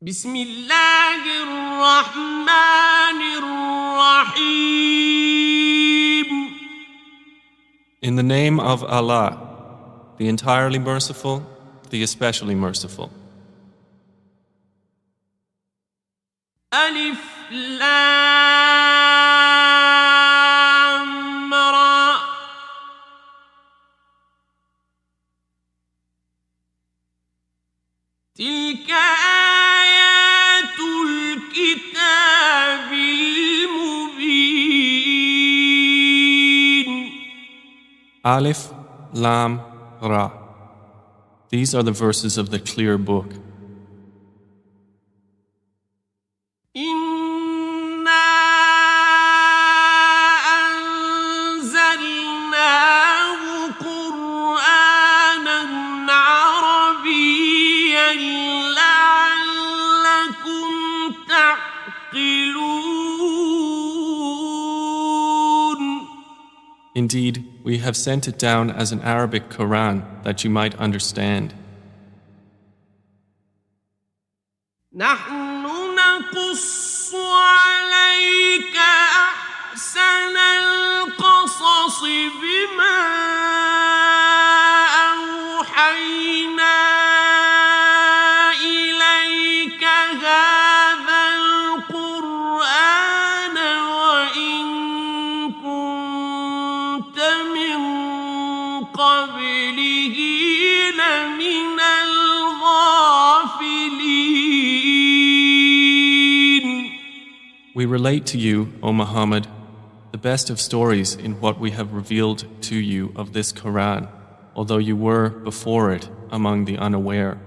بسم الله الرحمن الرحيم. In the name of Allah, the entirely merciful, the especially merciful. ألف لام را. تلك آيات الكتاب المبين. Alif, Lam, Ra. These are the verses of the clear book. إنا أنزلناه قرآنا عربيا لعلكم تعقلون. Indeed, we have sent it down as an Arabic Quran that you might understand. نحن نقص عليك أحسن القصص بما أوحينا إليك هذا القرآن وإن كنت من قبله لمن الغافلين. We relate to you, O Muhammad, the best of stories in what we have revealed to you of this Quran, although you were before it among the unaware.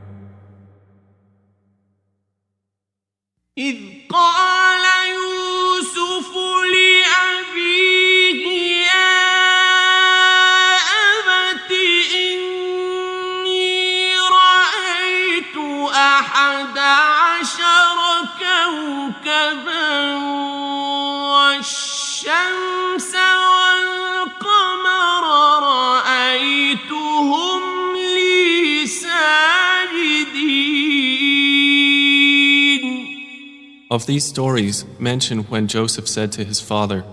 إذ قال يوسف لأبيه يا أبت إني رأيت 11 كوكبا والشمس والقمر رأيتهم لي ساجدين. Of these stories, mention when Joseph said to his father,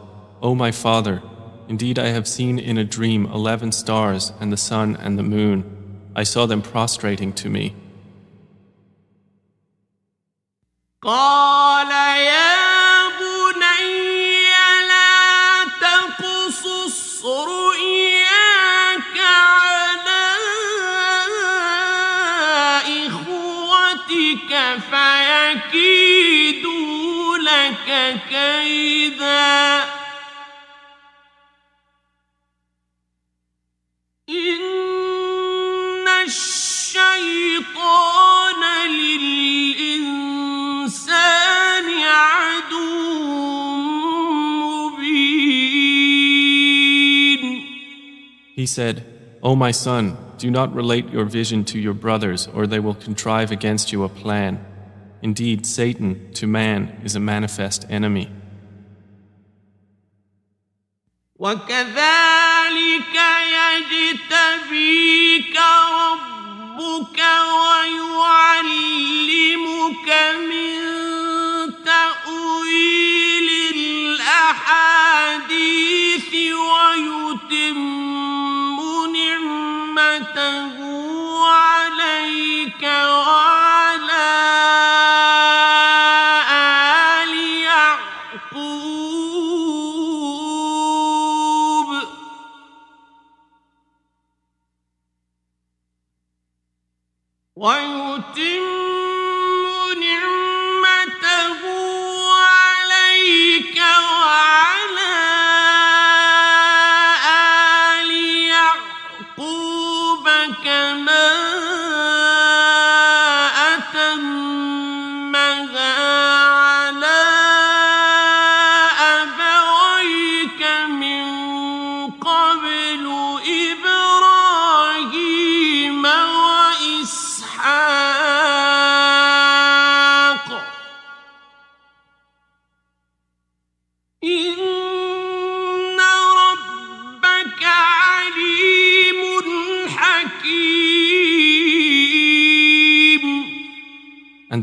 O my father, indeed I have seen in a dream 11 stars and the sun and the moon. I saw them prostrating to me. قال يا بني لا تقصص رؤياك على إخوتك فيكيدوا لك كيدا إن الشيطان للإنسان عدو مبين. He said, O my son, do not relate your vision to your brothers or they will contrive against you a plan. Indeed, Satan to man is a manifest enemy. وكذلك يجتبيك ربك ويعلمك من تأويل الأحاديث ويتم نعمته عليك وعلى آل يعقوب ويتم نعمته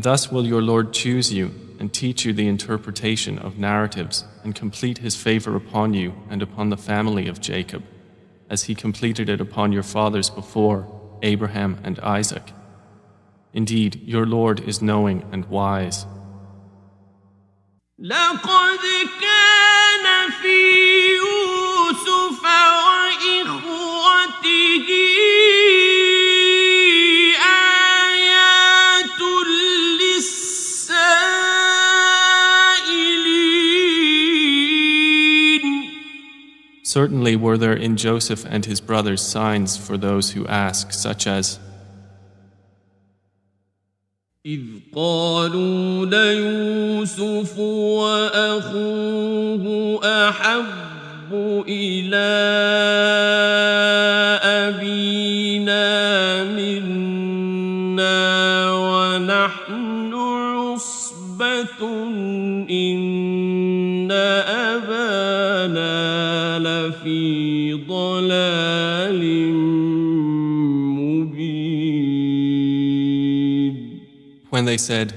thus will your Lord choose you and teach you the interpretation of narratives and complete his favor upon you and upon the family of Jacob, as he completed it upon your fathers before, Abraham and Isaac. Indeed, your Lord is knowing and wise. لقد كان في يوسف وإخوته آيات للسائلين. Certainly were there in Joseph and his brothers signs for those who ask, such as, إذ قالوا ليوسف وأخوه أحب إلى أبينا منا ونحن عصبة إن أبانا لفي ضلال when they said,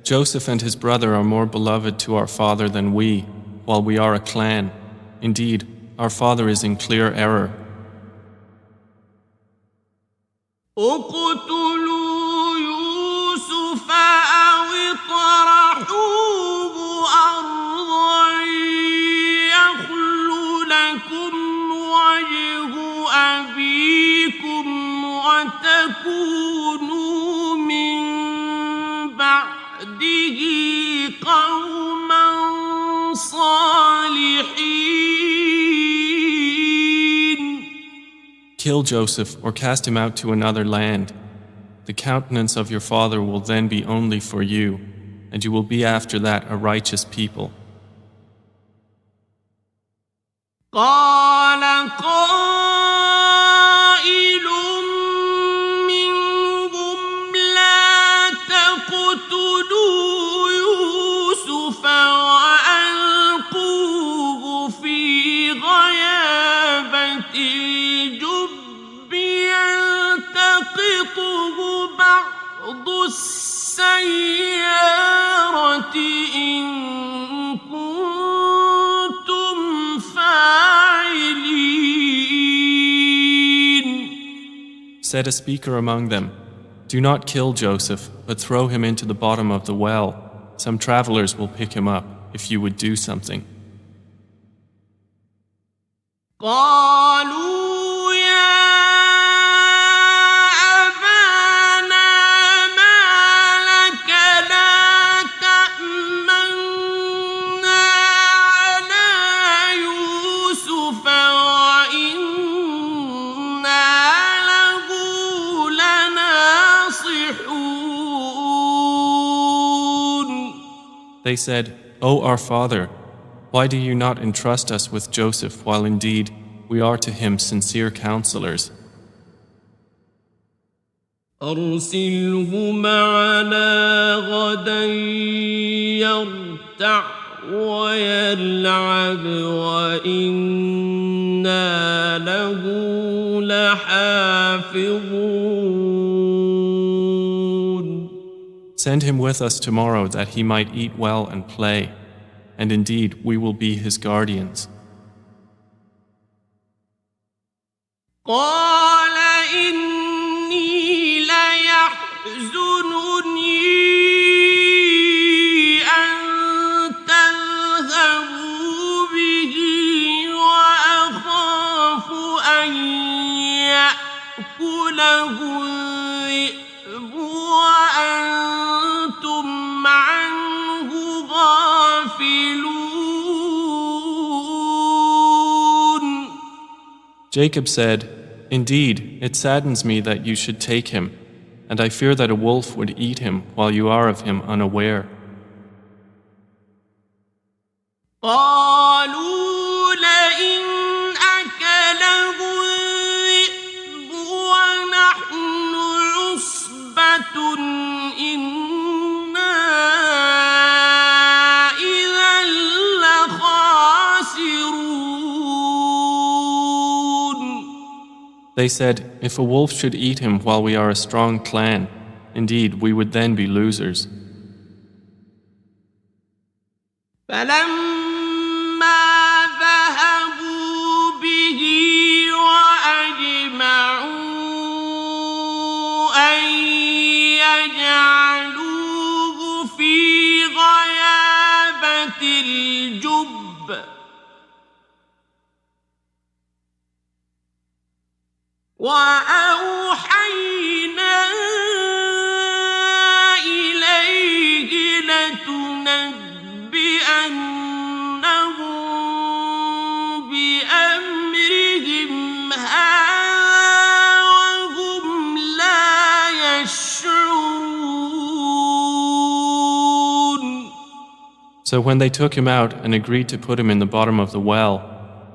Joseph and his brother are more beloved to our father than we, while we are a clan. Indeed, our father is in clear error. اقتلوا يوسف أو اطرحوه أرضا يخل لكم وجه أبيكم وتكونوا من بعده قوما صالحين. Kill Joseph or cast him out to another land. The countenance of your father will then be only for you, and you will be after that a righteous people. قال قائل منهم لا تقتلوا يوسف وألقوه في غيابة الجب يلتقطه بعض السيارة إن كنتم فاعلين. Said a speaker among them, do not kill Joseph, but throw him into the bottom of the well. Some travelers will pick him up if you would do something. قالوا يا أبانا ما لك لا تأمنا على يوسف وإنا له لناصحون. They said, O our father, why do you not entrust us with Joseph while indeed we are to him sincere counselors? أرسله معنا غدا يرتع ويلعب وإنا له لحافظون. Send him with us tomorrow that he might eat well and play, and indeed we will be his guardians. قال إني ليحزنني أن تذهبوا به وأخاف أن يأكله الذئب وأنتم عنه غافلون. Jacob said, Indeed, it saddens me that you should take him, and I fear that a wolf would eat him while you are of him unaware. قالوا لئن أكله الذئب ونحن عصبة إنا إذا لخاسرون. They said, If a wolf should eat him while we are a strong clan, indeed we would then be losers. فلما ذهبوا به وأجمعوا أن يجعلوه في غيابة الجب وأوحينا إليه لتنبئنهم بأمرهم هذا وهم لا يشعرون. So when they took him out and agreed to put him in the bottom of the well,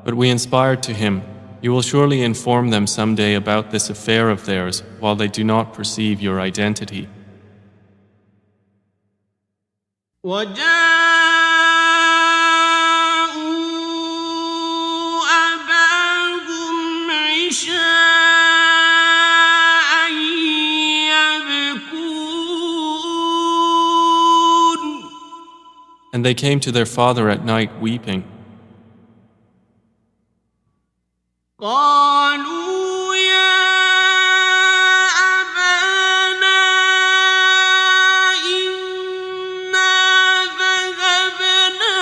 but we inspired to him, you will surely inform them someday about this affair of theirs while they do not perceive your identity. وجاءوا أباهم عشاء يبكون. And they came to their father at night weeping. قالوا يا أبانا إنا ذهبنا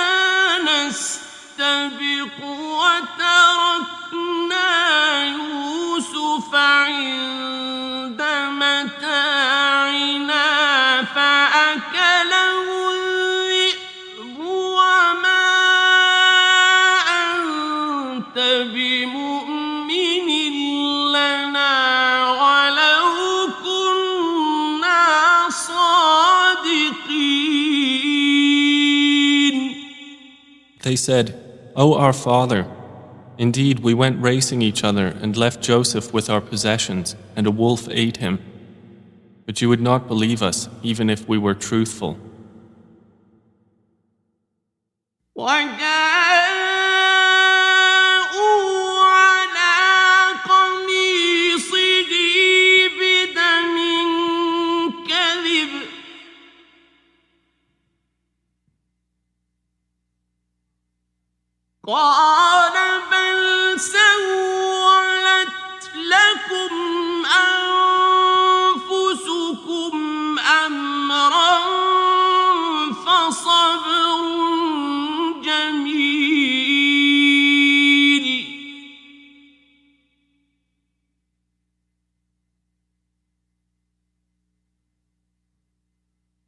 نستبق وتركنا يوسف عند متاعنا فأكله الذئب وما أنت بمؤمن لنا ولو كنا صادقين. They said, O our father, indeed we went racing each other and left Joseph with our possessions, and a wolf ate him. But you would not believe us, even if we were truthful. وجاءوا على قميصه بدم كذب قال بل سولت لكم أنفسكم أمرا فصبر جميل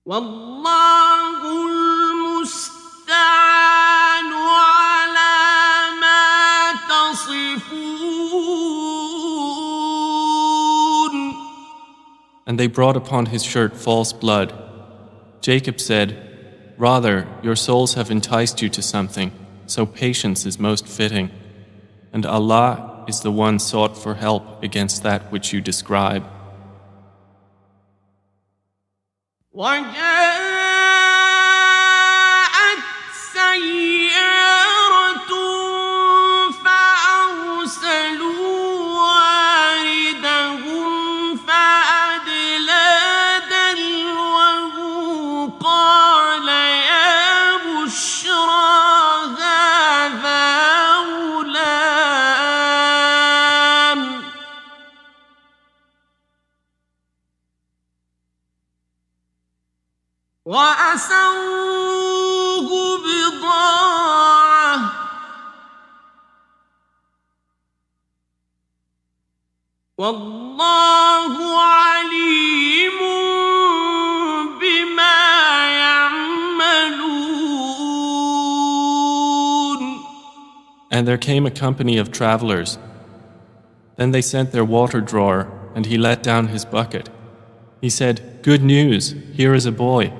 والله المستعان على ما تصفون. And they brought upon his shirt false blood. Jacob said, Rather, your souls have enticed you to something, so patience is most fitting. And Allah is the one sought for help against that which you describe. وجاءت سيارة فأرسلوا واردهم فأدلى دلوه قال يا بشرى هذا غلام وأسروه بضاعة والله عليم بما يعملون. And there came a company of travelers. Then they sent their water drawer, and he let down his bucket. He said, Good news, here is a boy.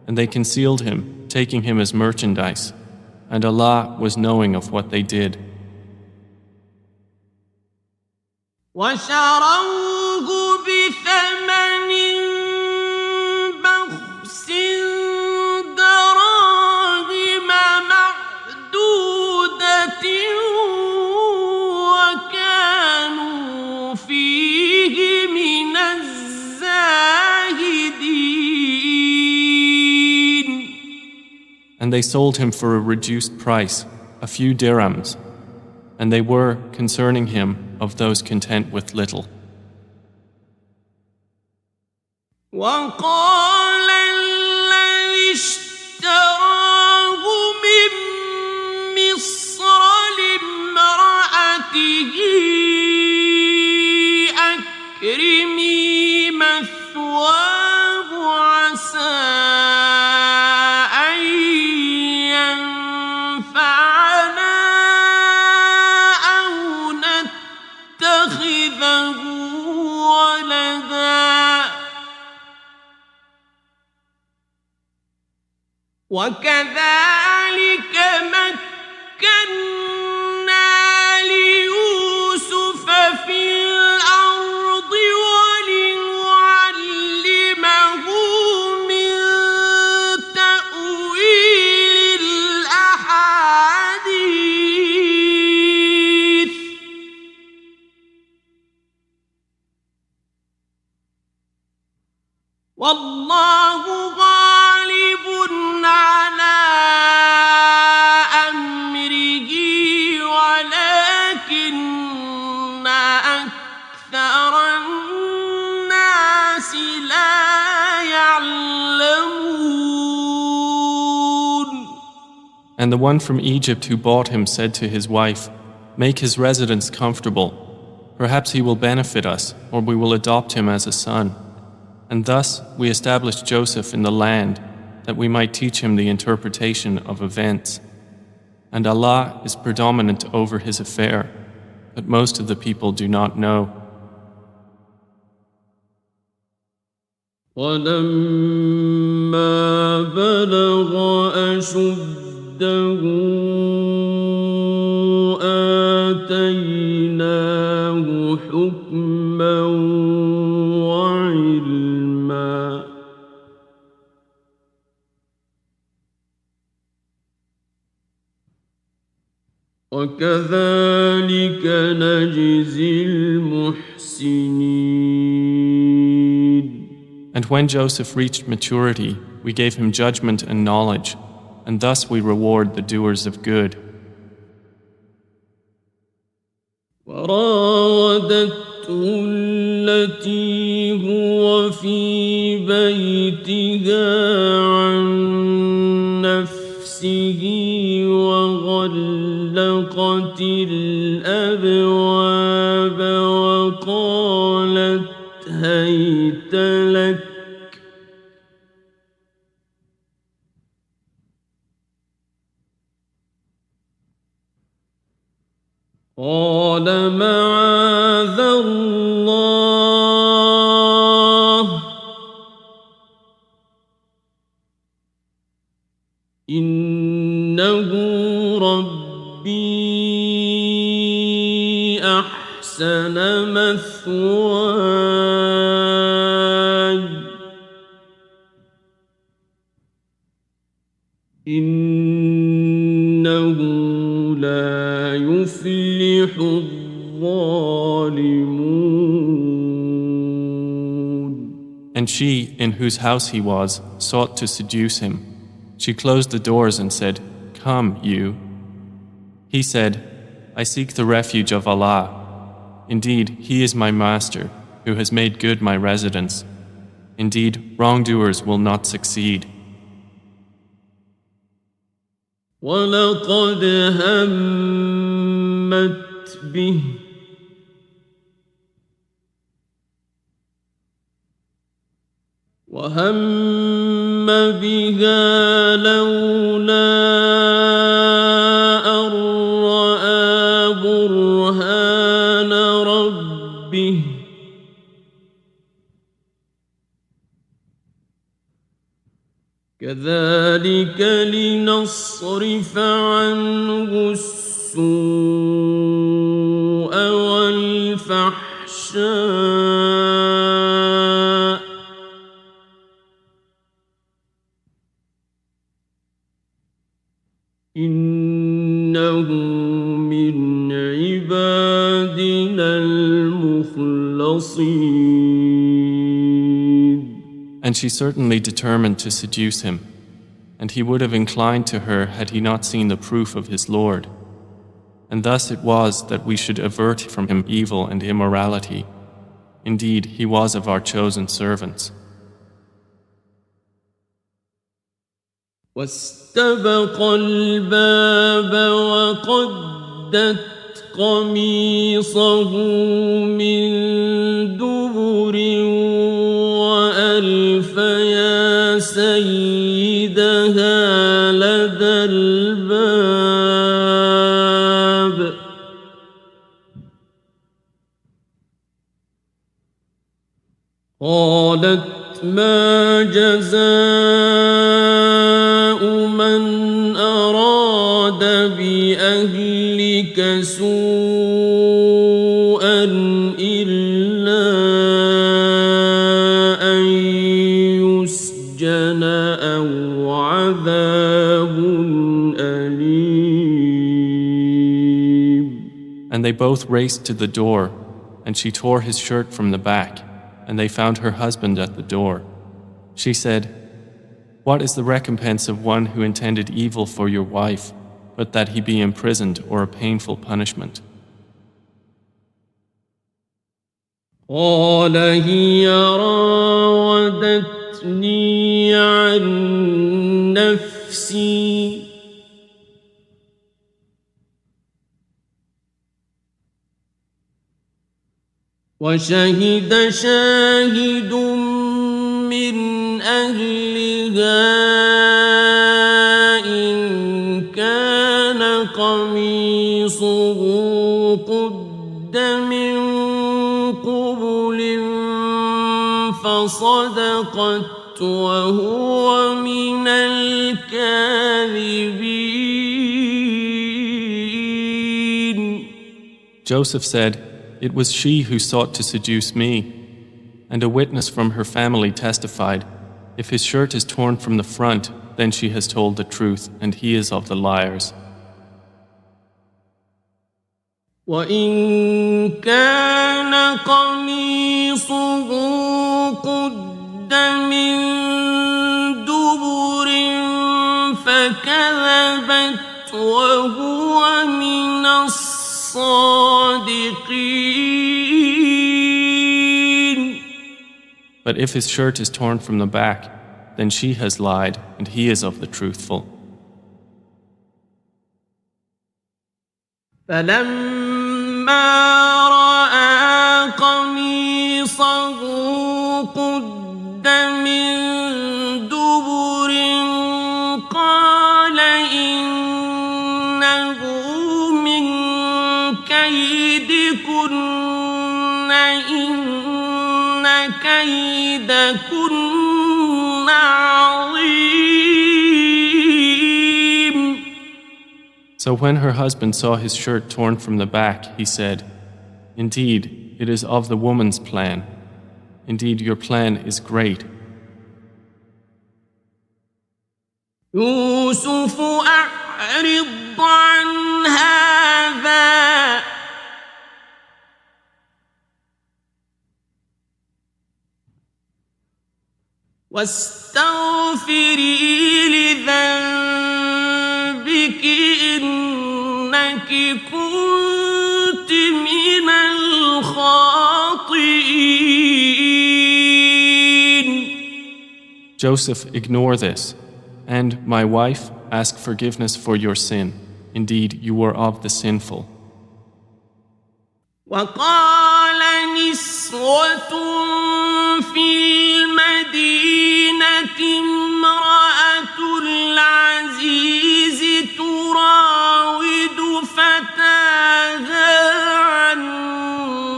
And they concealed him, taking him as merchandise. And Allah was knowing of what they did. وشروه بثمن بخس دراهم معدودة وكانوا فيه من الزاهدين. And they sold him for a reduced price, a few dirhams, and they were, concerning him, of those content with little. وقال الذي اشتراه من مصر لامرأته أكرمي مثواه عسى أن ينفعنا أو نتخذه ولدا وكذلك مكنا ليوسف في الأرض ولنعلمه من تأويل الأحاديث والله غالب على أمره ولكن أكثر الناس لا يعلمون. And the one from Egypt who bought him said to his wife, "Make his residence comfortable. Perhaps he will benefit us, or we will adopt him as a son." And thus we established Joseph in the land, that we might teach him the interpretation of events. And Allah is predominant over his affair, but most of the people do not know. وَلَمَّا بَلَغَ أَشُدَّهُ آتَيْنَاهُ حُكْمًا وَعِلْمًا وَكَذَلِكَ نَجْزِي الْمُحْسِنِينَ. And when Joseph reached maturity, we gave him judgment and knowledge, and thus we reward the doers of good. وراودته التي هو في بيتها عن نفسه وغلقت الأبواب وقالت هيت لك قال معاذ الله إنه ربي أحسن مثواي إنه لا يفلح الظالمون. And she, in whose house he was, sought to seduce him. She closed the doors and said, "Come, you." He said, "I seek the refuge of Allah. Indeed, He is my master, who has made good my residence. Indeed, wrongdoers will not succeed." وَلَقَدْ هَمَّتْ بِهِ وَهَمَّ بِهَا لَوْلَا أَن رَّأَىٰ بُرْهَانَ رَبِّهِ كَذَلِكَ لِنَصْرِفَ عَنْهُ السُّوءَ وَالْفَحْشَاءَ إِنَّهُ مِنْ عِبَادِنَا الْمُخْلَصِينَ. And she certainly determined to seduce him. and he would have inclined to her had he not seen the proof of his Lord. And thus it was that we should avert from him evil and immorality. Indeed, he was of our chosen servants. واستبق الباب وقدت قميصه من دبر وألف يا سيدها لدى الباب قالت ما جزاء من أراد بأهلك سوءا إلا أن يسجن أو عذاب أليم. And they both raced to the door, and she tore his shirt from the back, and they found her husband at the door. She said, "What is the recompense of one who intended evil for your wife, but that he be imprisoned or a painful punishment?" قال هي راودتني عن نفسي وشهد شاهد من أهلها إن كان قميصه قد من قبل فصدقت وهو من الكاذبين. Joseph said, "It was she who sought to seduce me." And a witness from her family testified, "If his shirt is torn from the front, then she has told the truth, and he is of the liars." وإن كان قميصه قد من دبر فكذبت وهو من الصادقين. But if his shirt is torn from the back, then she has lied, and he is of the truthful. فلما رأى قميصه قد من دبر قال إنه من كيدكن إن كيدكن عظيم. So when her husband saw his shirt torn from the back, he said, "Indeed, it is of the woman's plan. Indeed, your plan is great." يوسف أعرض عن هذا واستغفري لذنبك إنك كنت من الخاطئين. Joseph, ignore this. And, my wife, ask forgiveness for your sin. Indeed, you were of the sinful. وقال نسوة في المدينة امرأة العزيز تراود فتاها عن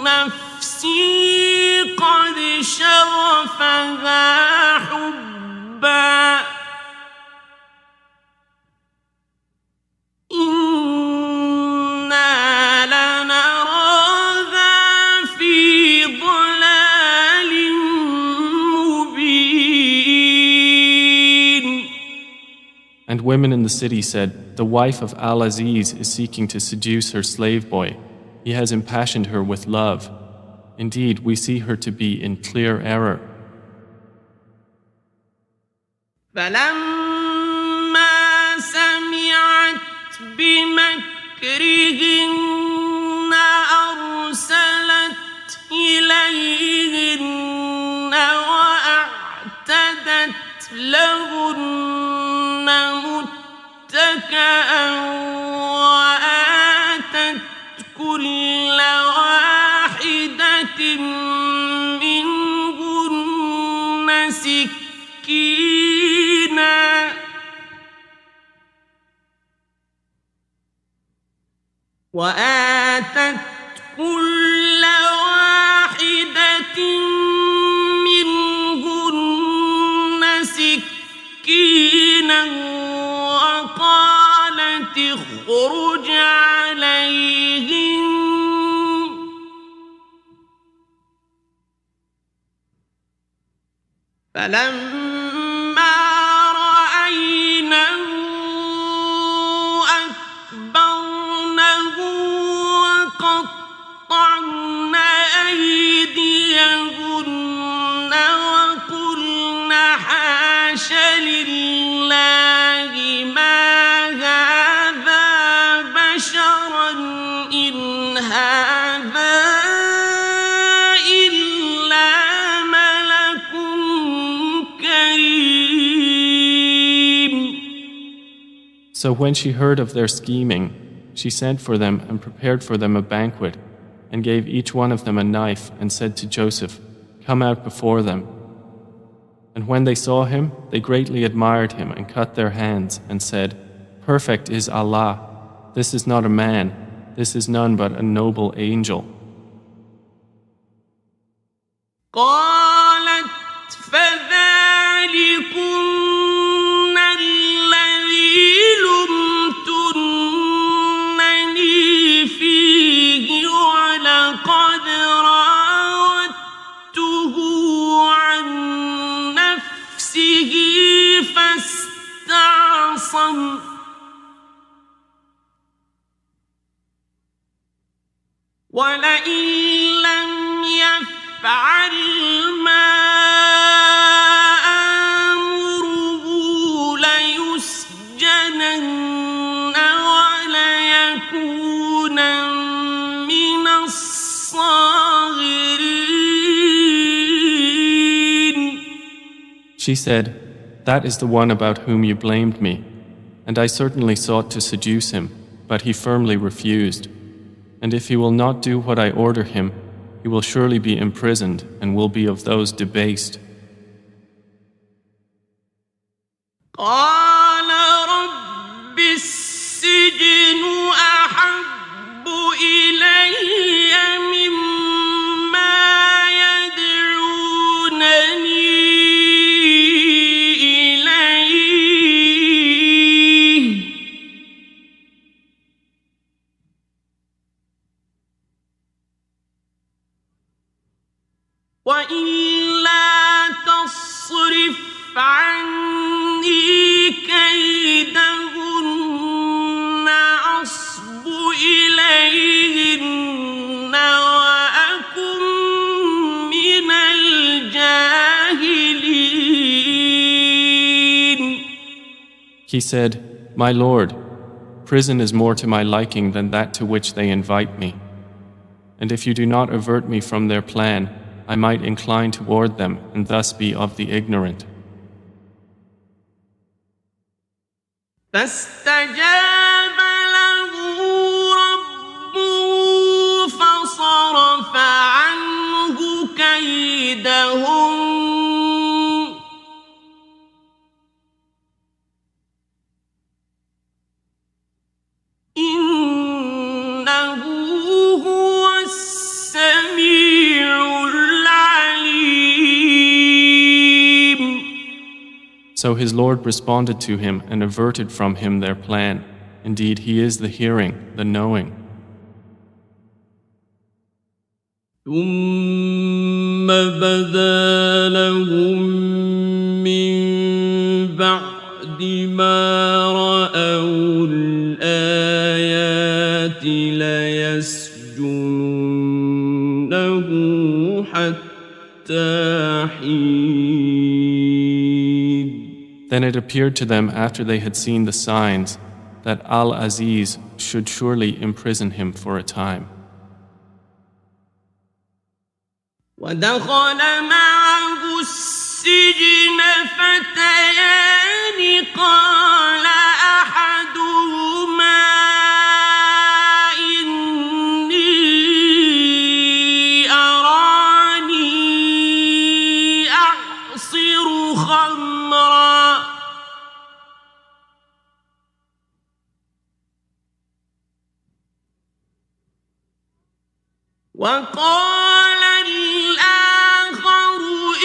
نفسه قد شغفها حبا إنا لنراها في ضلال مبين. And women in the city said, "The wife of Al-Aziz is seeking to seduce her slave boy. He has impassioned her with love. Indeed, we see her to be in clear error." فلما بمكرهن أرسلت إليهن وأعتدت لهن متكئا وآتت كل واحدة منهن سكينا وقالت اخرج عليهم فلما رأينه أكبرنه وقطعن أيديهن وقلن حاش لله ما هذا بشرا إن هذا إلا ملك كريم. So when she heard of their scheming, she sent for them and prepared for them a banquet, and gave each one of them a knife, and said to Joseph, "Come out before them." And when they saw him, they greatly admired him and cut their hands, and said, "Perfect is Allah. This is not a man. This is none but a noble angel." قالت فذلكن الذي لمتنني فيه ولقد راودته عن نفسه فاستعصم ولئن لم يفعل ما آمره ليسجنن وليكونا من الصاغرين. She said, "That is the one about whom you blamed me, and I certainly sought to seduce him, but he firmly refused. And if he will not do what I order him, he will surely be imprisoned and will be of those debased." قال رب السجن أحب إلي مما يدعونني إليه وإلا تصرف عني كيدهن أصب إليهن وأكن من الجاهلين. He said, "My Lord, prison is more to my liking than that to which they invite me. And if you do not avert me from their plan, I might incline toward them and thus be of the ignorant." فاستجاب له ربه فصرف عنه كيدهم إنه هو السميع العليم. So his Lord responded to him and averted from him their plan. Indeed, he is the hearing, the knowing. ثم بدا لهم من بعد ما رأوا الآيات ليسجننه حتى حين. Then it appeared to them after they had seen the signs that Al-Aziz should surely imprison him for a time. ودخل معه السجن فتيان قال أحدهما إني أراني أعصر خمرا وقال الآخر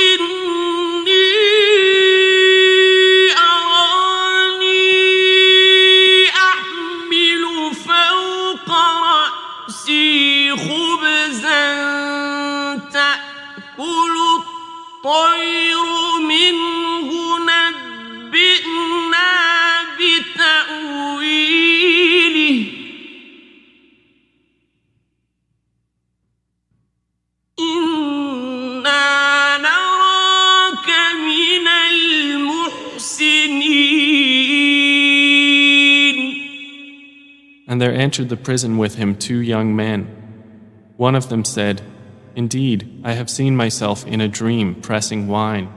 إني أراني أحمل فوق رأسي خبزا تأكل الطير منه نبئنا بتأويله إنا نراك من المحسنين. And there entered the prison with him 2 young men. One of them said, "Indeed, I have seen myself in a dream pressing wine."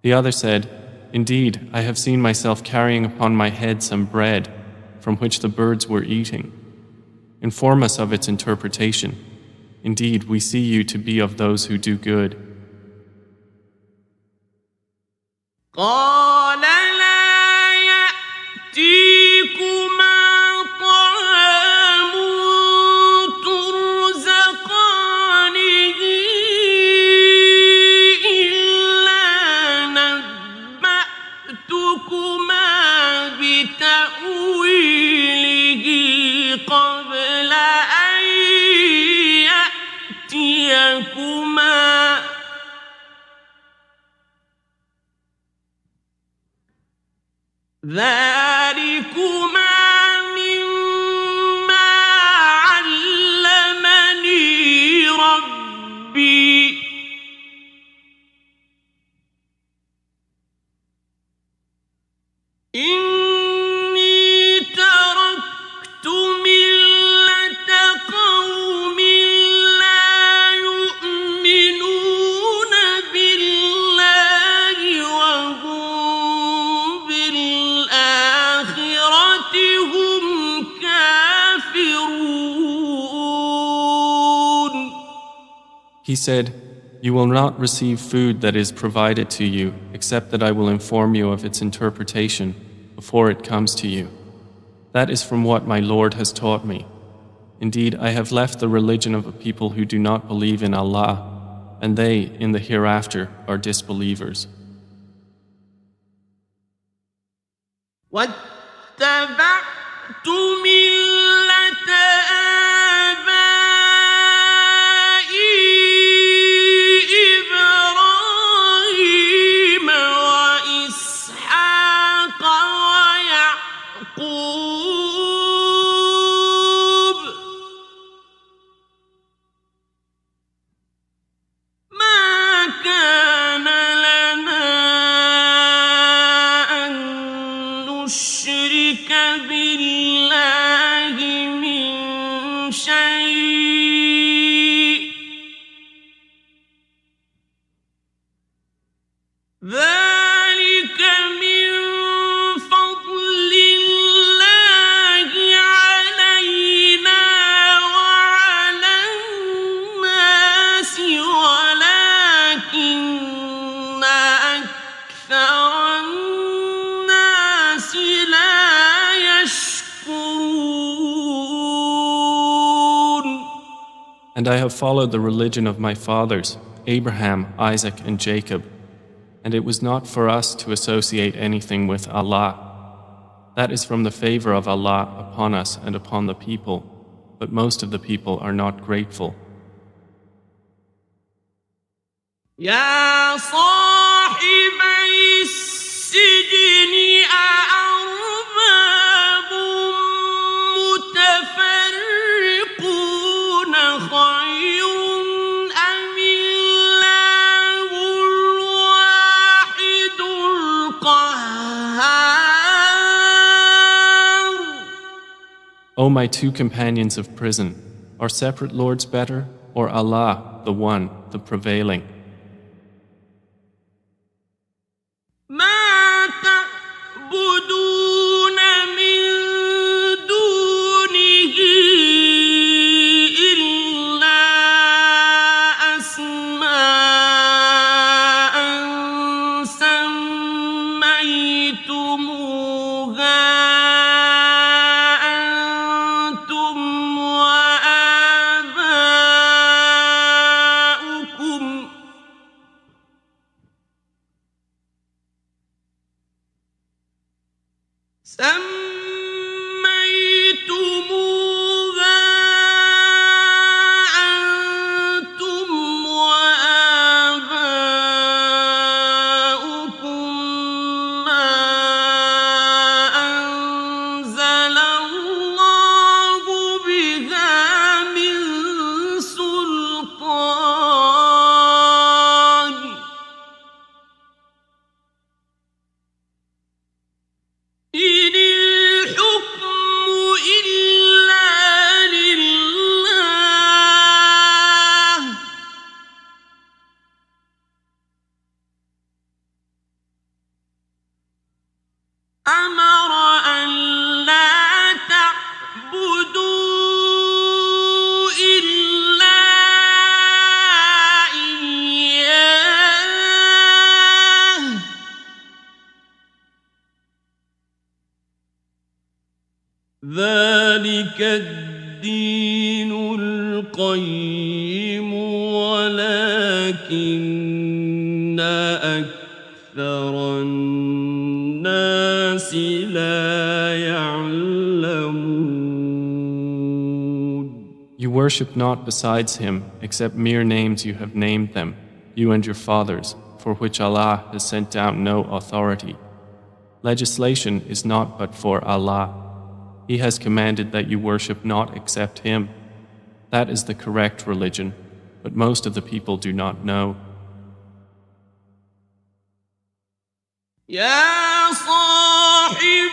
The other said, "Indeed, I have seen myself carrying upon my head some bread from which the birds were eating. Inform us of its interpretation. Indeed, we see you to be of those who do good." قال لا يأتيكما طعام ترزقانه إلا نبأتكما بتأويله قبل أن يأتيكما ذلكما مما علمني ربي إني تركت ملة قوم لا يؤمنون بالله وهم بالآخرة هم كافرون. He said, "You will not receive food that is provided to you except that I will inform you of its interpretation before it comes to you. That is from what my Lord has taught me. Indeed, I have left the religion of a people who do not believe in Allah, and they, in the hereafter, are disbelievers." واتبعت ملة آبائي إبراهيم وإسحاق ويعقوب ما كان لنا أن نشرك بالله من شيء ذلك من فضل الله علينا وعلى الناس ولكن أكثر الناس لا يشكرون. And I have followed the religion of my fathers, Abraham, Isaac, and Jacob, and it was not for us to associate anything with Allah. That is from the favor of Allah upon us and upon the people, but most of the people are not grateful. يا صاحبي السجن أأرباب متفرقون خير أم الله الواحد القهار O my two companions of prison, are separate lords better, or Allah, the One, the Prevailing? ما تعبدون من دونه إلا أسماء سميتموها أنتم وآباؤكم ما أنزل الله بها من سلطان إن الحكم إلا لله أمر أن لا تعبدوا إلا إياه ذلك الدين القيم ولكن أكثر الناس لا يعلمون. You worship not besides Him except mere names you have named them, you and your fathers, for which Allah has sent down no authority. Legislation is not but for Allah. He has commanded that you worship not except Him. That is the correct religion, but most of the people do not know. يا صاحبي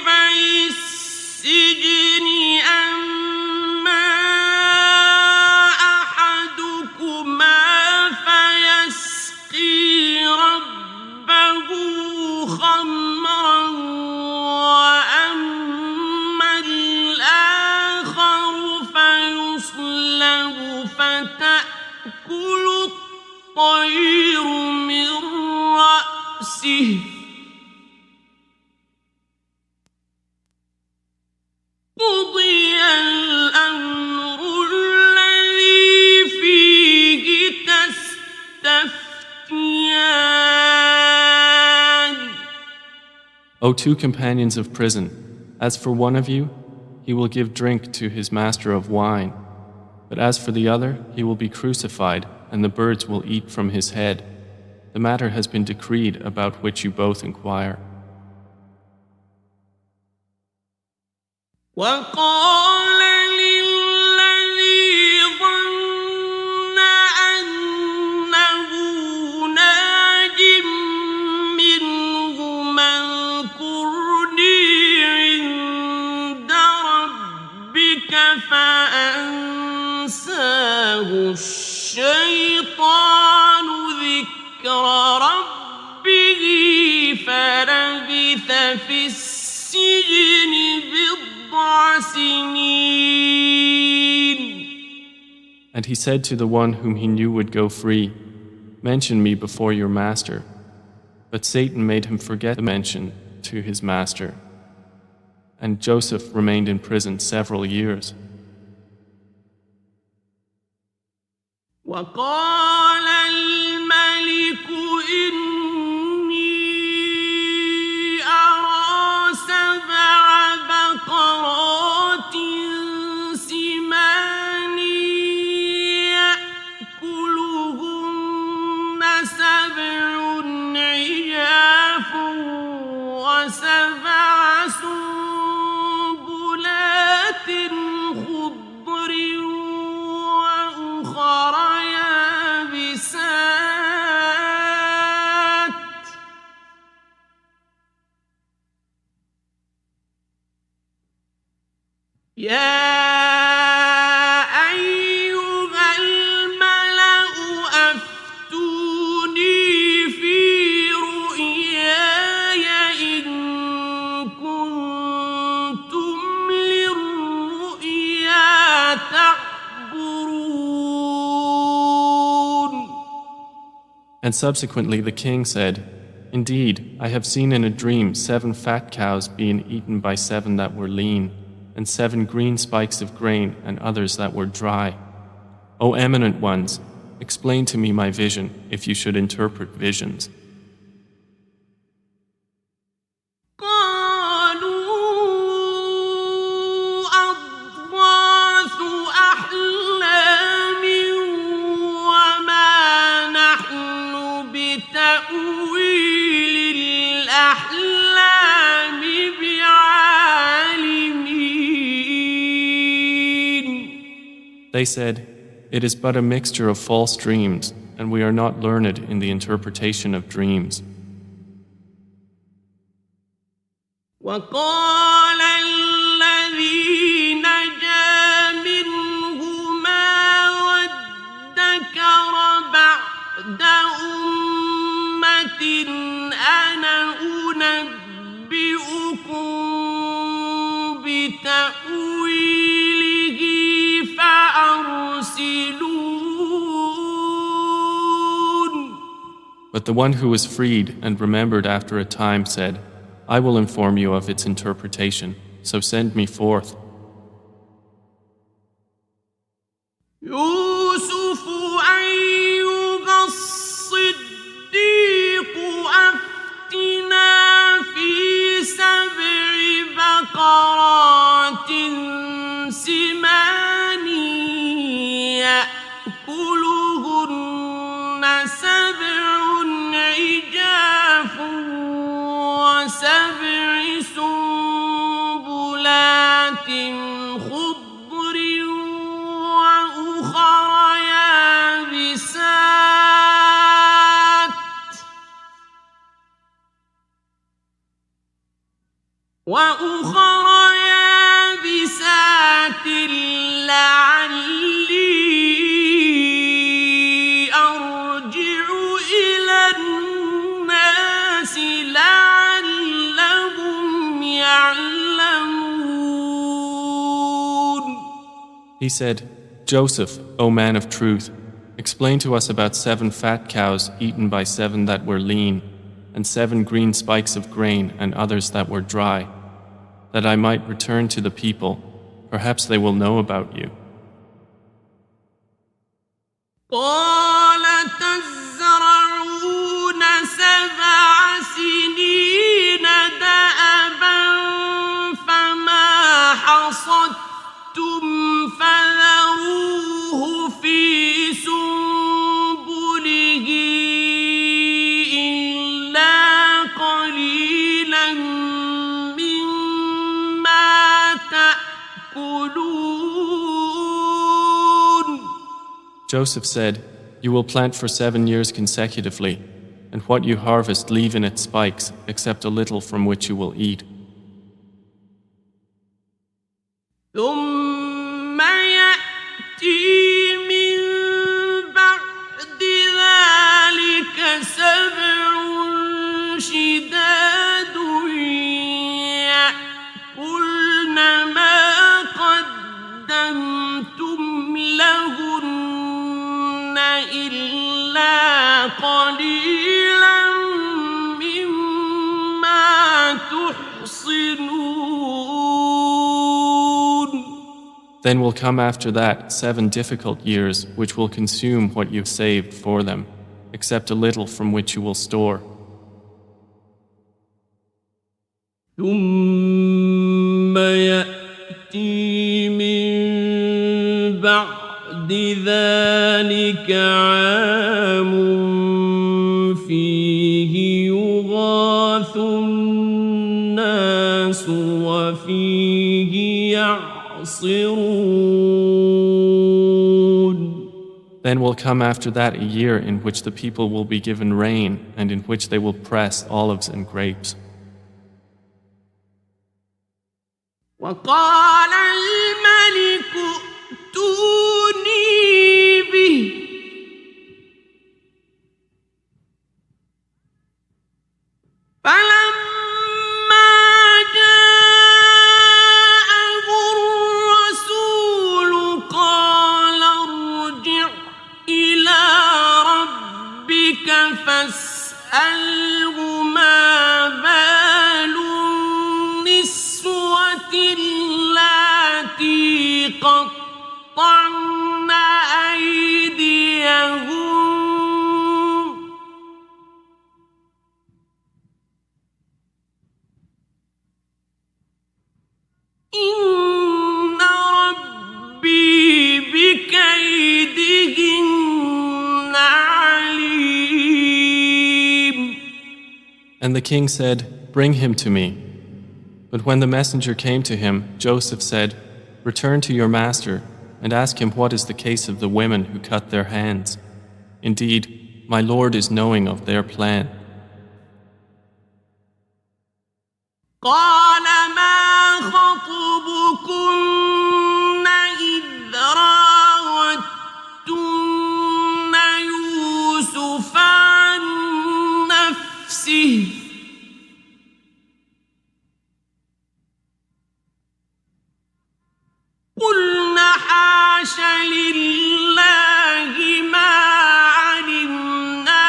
السجن أما أحدكما فيسقي ربه خمرا وأما الآخر فيصلب فتأكل الطير من رأسه قضي الأمر الذي فيه تستفتيان. O two companions of prison, as for one of you, he will give drink to his master of wine, but as for the other, he will be crucified, and the birds will eat from his head. The matter has been decreed about which you both inquire. وقال للذي ظن أنه ناج منهما اذكرني عند ربك فأنساه الشيطان ذكر ربه فلبث في السجن And he said to the one whom he knew would go free, "Mention me before your master." But Satan made him forget the mention to his master. And Joseph remained in prison several years. وقال الملك إني أرى سبع بقرات سمان يأكلهن سبع عجاف وسبع سنبلات خضر وأخر يابسات يا أيها الملأ أفتوني في رؤياي إن كنتم للرؤيا تعبرون. And subsequently the king said, Indeed, I have seen in a dream 7 fat cows being eaten by 7 that were lean, and 7 green spikes of grain and others that were dry. O eminent ones, explain to me my vision if you should interpret visions. They said, It is but a mixture of false dreams, and we are not learned in the interpretation of dreams. وقال الذي نجا منهما وادكر بعد أمة أنا أنبئكم بتأويله فأرسلون. But the one who was freed and remembered after a time said, I will inform you of its interpretation, so send me forth. يوسف أيها الصديق أفتنا في 7 بقرات سمان يأكلهن 7 عجاف و7 سنبلات خضر وأخر يابسات لعلي أرجع إلى الناس لعلهم يعلمون. He said, Joseph, O man of truth, explain to us about 7 fat cows eaten by 7 that were lean, and 7 green spikes of grain and others that were dry, that I might return to the people. Perhaps they will know about you. قال تزرعون 7 سنين دأبا فما حصدتم فذروه في سنبله إلا قليلا مما تأكلون. Joseph said, You will plant for 7 years consecutively, and what you harvest leave in its spikes, except a little from which you will eat. ثم يأتي من بعد ذلك 7 شداد يأكلن ما قدمتم لهن إلا قليلا مما تحصنون. Then will come after that 7 difficult years which will consume what you've saved for them, except a little from which you will store. ثم يأتي من بعد ذلك عام فيه يغاث الناس وفيه يعصرون. Then will come after that a year in which the people will be given rain and in which they will press olives and grapes. وقال ائتوني به فلما جاءه الرسول قال ارجع إلى ربك فاسأله ما بال النسوة اللاتي قطعن أيديهن إن ربي بكيدهن عليم. And the king said, "Bring him to me." But when the messenger came to him, Joseph said, "Return to your master and ask him what is the case of the women who cut their hands. Indeed, my Lord is knowing of their plan." قال ما خطبكن إذ راوتن يوسف عن نفسه قلنا حاش لله ما علمنا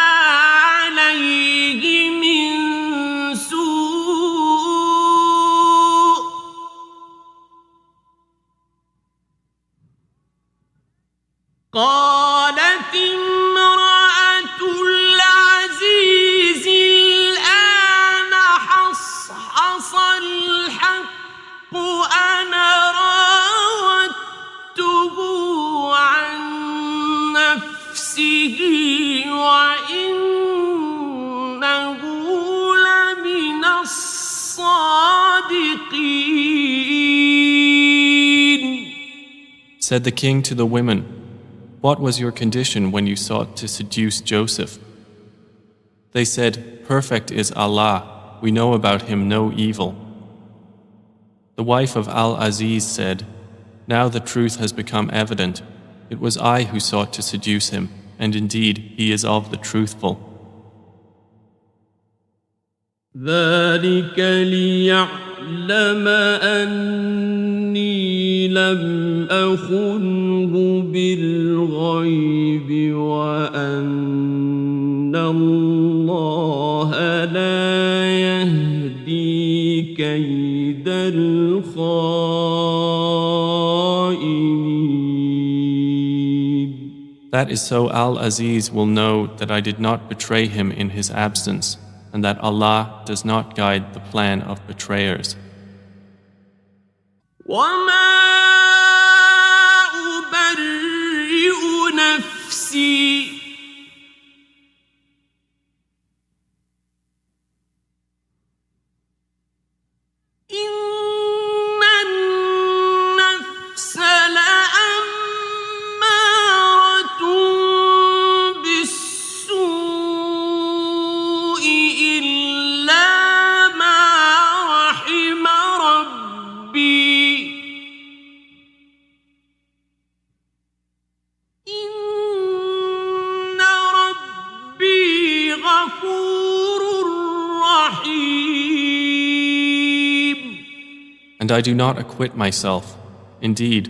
عليه من سوء قالت امرأة العزيز الآن حصحص الحق أنا راودته عن نفسه وإنه لمن الصادقين. Said the king to the women, "What was your condition when you sought to seduce Joseph?" They said, "Perfect is Allah, we know about him no evil." The wife of Al-Aziz said, "Now the truth has become evident. It was I who sought to seduce him, and indeed he is of the truthful." ذلك ليعلم أني لم أخنه بالغيب وأن الله لا يهدي كيد الخائنين. That is so Al-Aziz will know that I did not betray him in his absence, and that Allah does not guide the plan of betrayers. وما أبرئ نفسي إن النفس لأمارة بالسوء إلا ما رحم ربي إن ربي غفور رحيم. And I do not acquit myself. Indeed,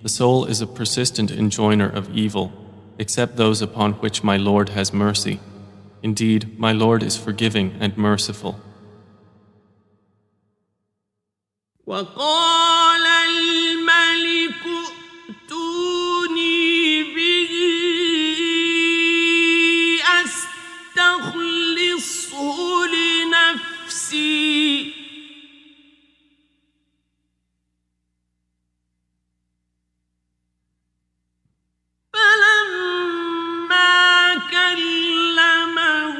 the soul is a persistent enjoiner of evil, except those upon which my Lord has mercy. Indeed, my Lord is forgiving and merciful. وقال الملك ائتوني به أستخلصه لنفسي فلما كلمه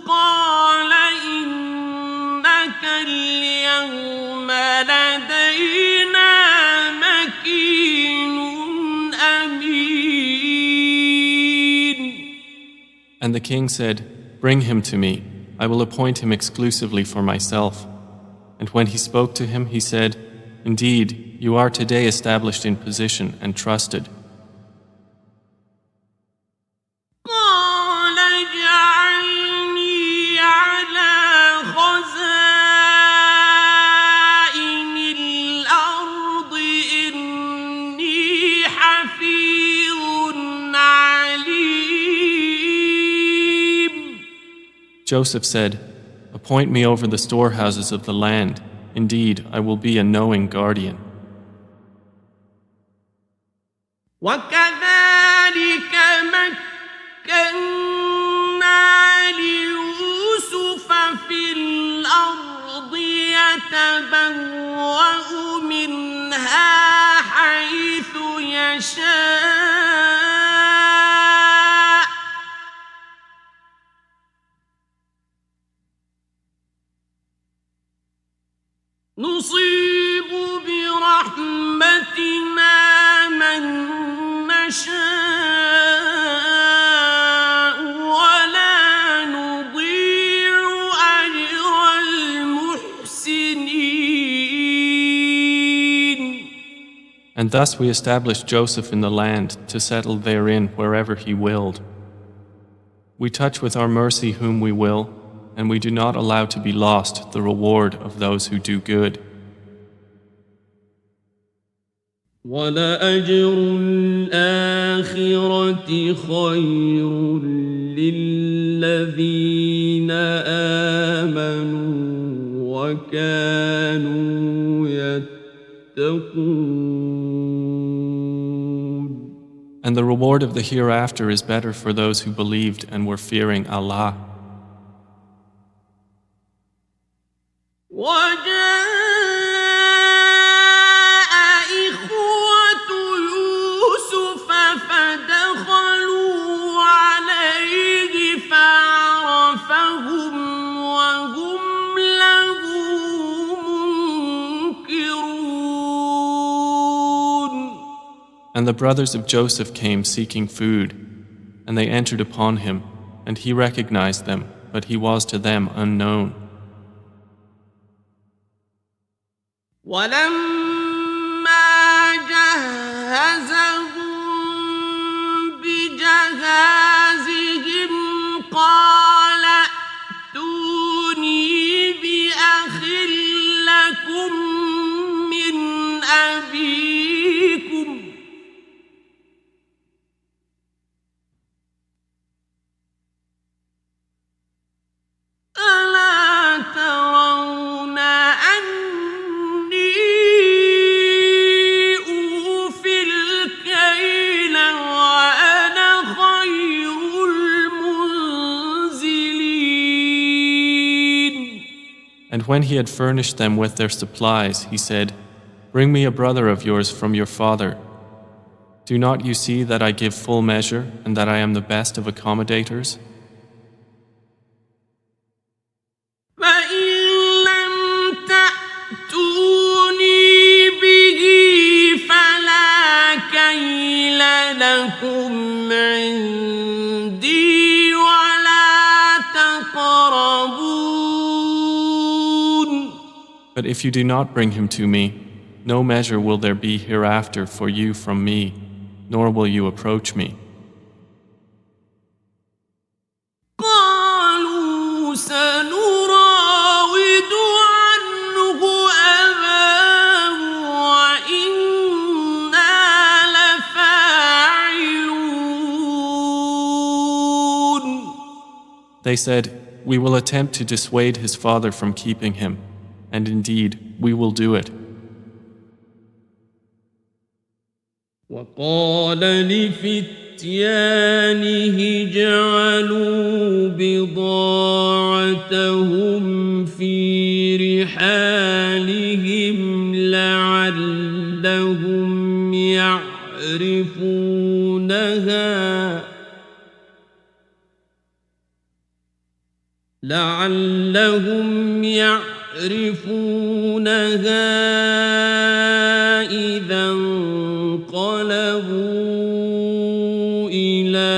قال إنك اليوم لدينا مكين أمين. And the king said, "Bring him to me. I will appoint him exclusively for myself." And when he spoke to him, he said, Indeed, you are today established in position and trusted. قال اجعلني على خزائن الأرض إني حفيظ عليم. Joseph said, "Appoint me over the storehouses of the land. Indeed, I will be a knowing guardian." وكذلك مكنا ليوسف في الأرض يتبوأ منها حيث يشاء نصيب برحمتنا من نشاء ولا نضيع أجر المحسنين. And thus we established Joseph in the land to settle therein wherever he willed. We touch with our mercy whom we will, and we do not allow to be lost the reward of those who do good. وَلَأَجْرُ الْآخِرَةِ خَيْرٌ لِلَّذِينَ آمَنُوا وَكَانُوا يَتَّقُونَ. And the reward of the hereafter is better for those who believed and were fearing Allah. وجاء إخوة يوسف فدخلوا عليه فعرفهم وهم له منكرون. And the brothers of Joseph came seeking food, and they entered upon him, and he recognized them, but he was to them unknown. ولما جهزهم بجهازهم قال ائتوني بأخ لكم من أبيكم ألا ترون And when he had furnished them with their supplies, he said, "Bring me a brother of yours from your father. Do not you see that I give full measure and that I am the best of accommodators?" But if you do not bring him to me, no measure will there be hereafter for you from me, nor will you approach me. قالوا سنراود عنه أباه وإنا لفاعلون. They said, "We will attempt to dissuade his father from keeping him, and indeed we will do it." وقال لفتيانه جعلوا بضاعتهم في رحالهم لعلهم يعرفونها إذا انقلبوا إلى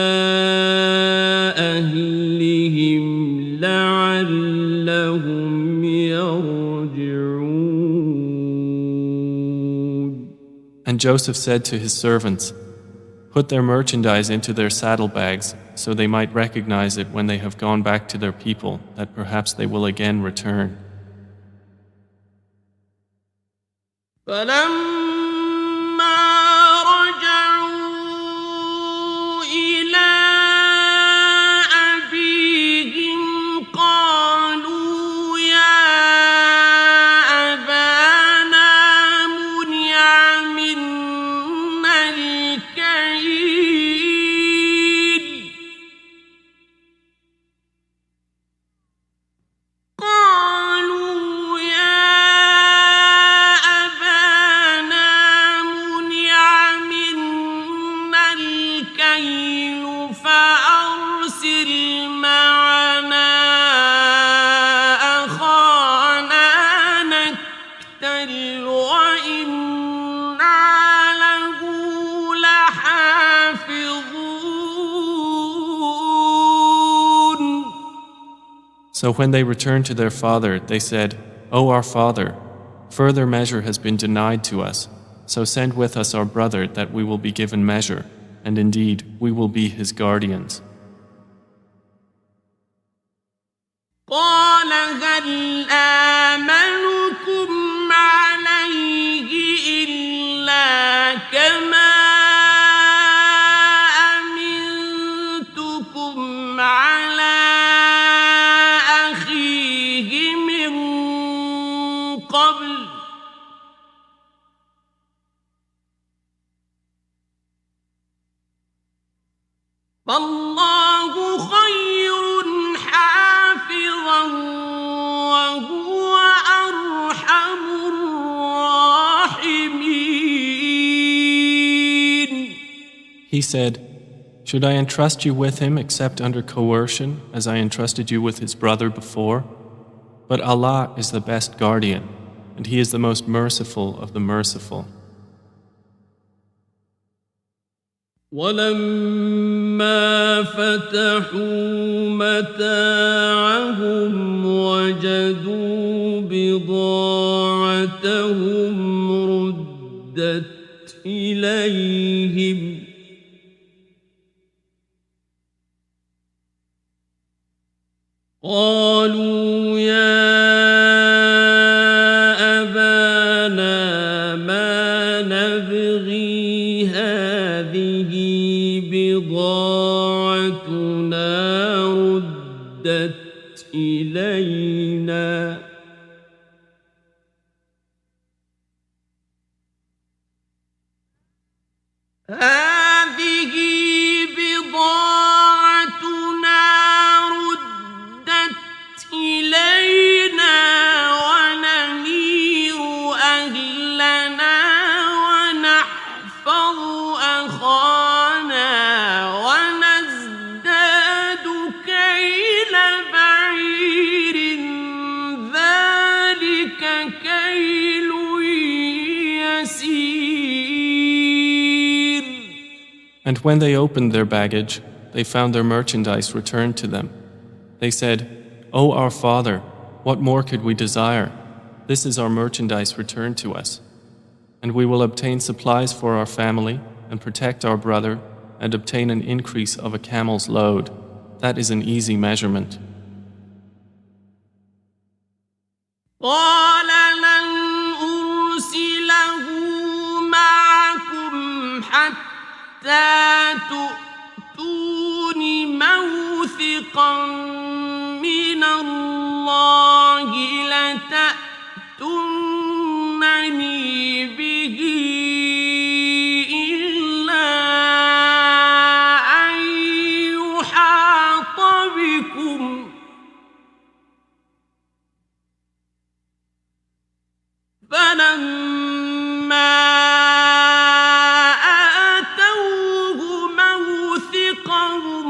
أهلهم لعلهم يرجعون. And Joseph said to his servants, "Put their merchandise into their saddlebags, so they might recognize it when they have gone back to their people, that perhaps they will again return." فلما رجعوا إلى أبيهم قالوا يا أبانا منع منا الكيل قالوا يا أبانا منع منا الكيل فأرسل معنا أخانا نكتل وإنا له لحافظون. So when they returned to their father, they said, "O our father, further measure has been denied to us, so send with us our brother that we will be given measure, and indeed we will be his guardians." قال هل آمنكم عليه إلا كما أمنتكم على أخيه من قبل فالله خير حافظا وهو أرحم الراحمين. He said, "Should I entrust you with him except under coercion, as I entrusted you with his brother before? But Allah is the best guardian, and He is the most merciful of the merciful." ولما فتحوا متاعهم وجدوا بضاعتهم ردت إليهم قالوا يا أبانا ما نبغي هذه بضاعتنا ردت إلينا هذه بضاعتنا ردت إلينا ونمير أهلنا ونحفظ أخانا ونزداد كيل بعير ذلك كيل يسير. And when they opened their baggage, they found their merchandise returned to them. They said, "O our father, what more could we desire? This is our merchandise returned to us. And we will obtain supplies for our family and protect our brother and obtain an increase of a camel's load. That is an easy measurement." قال لن أرسله معكم حتى تؤتون موثقا من الله لتأتونني به إلا أن يحاط بكم فلما آتوه موثقهم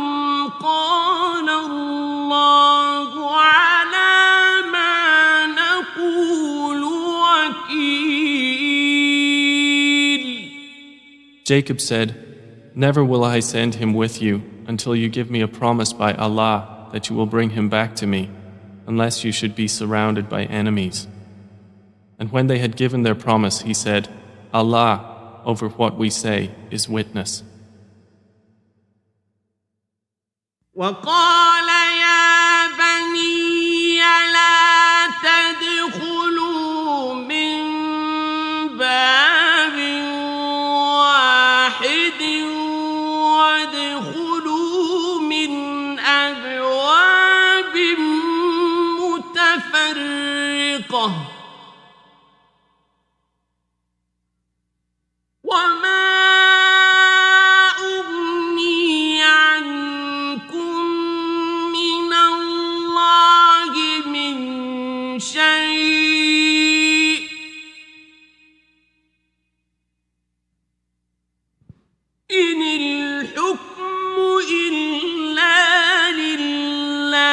قال الله على ما نقول وكيل. Jacob said, "Never will I send him with you until you give me a promise by Allah that you will bring him back to me, unless you should be surrounded by enemies." And when they had given their promise, he said, "Allah, over what we say, is witness. وقال يا بني لا تدخلوا من باب واحد وادخلوا من أبواب متفرقة وما أغني عنكم من الله من شيء إن الحكم إلا لله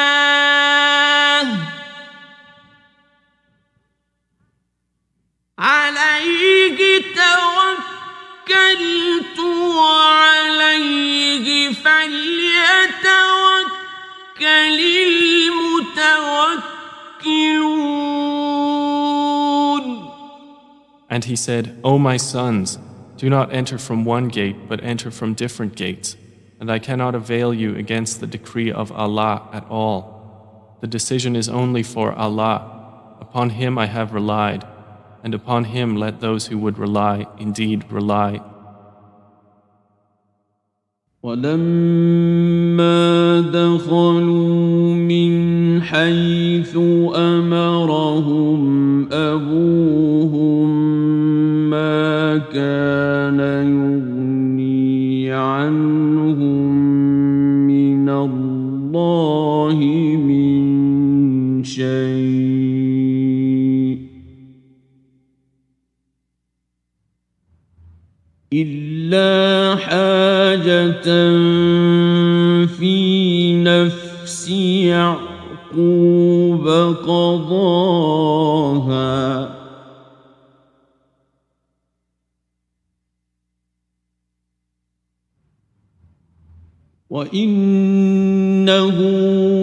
عليه توكلت وعليه فليتوكل المتوكلون. And he said, O my sons, do not enter from one gate, but enter from different gates, and I cannot avail you against the decree of Allah at all. The decision is only for Allah. Upon Him I have relied, and upon Him let those who would rely indeed rely. ولما دخلوا من حيث أمرهم أبوهم ما كان يغني عنهم من الله من شيء إلا حاجة في نفس يعقوب قضاها وإنه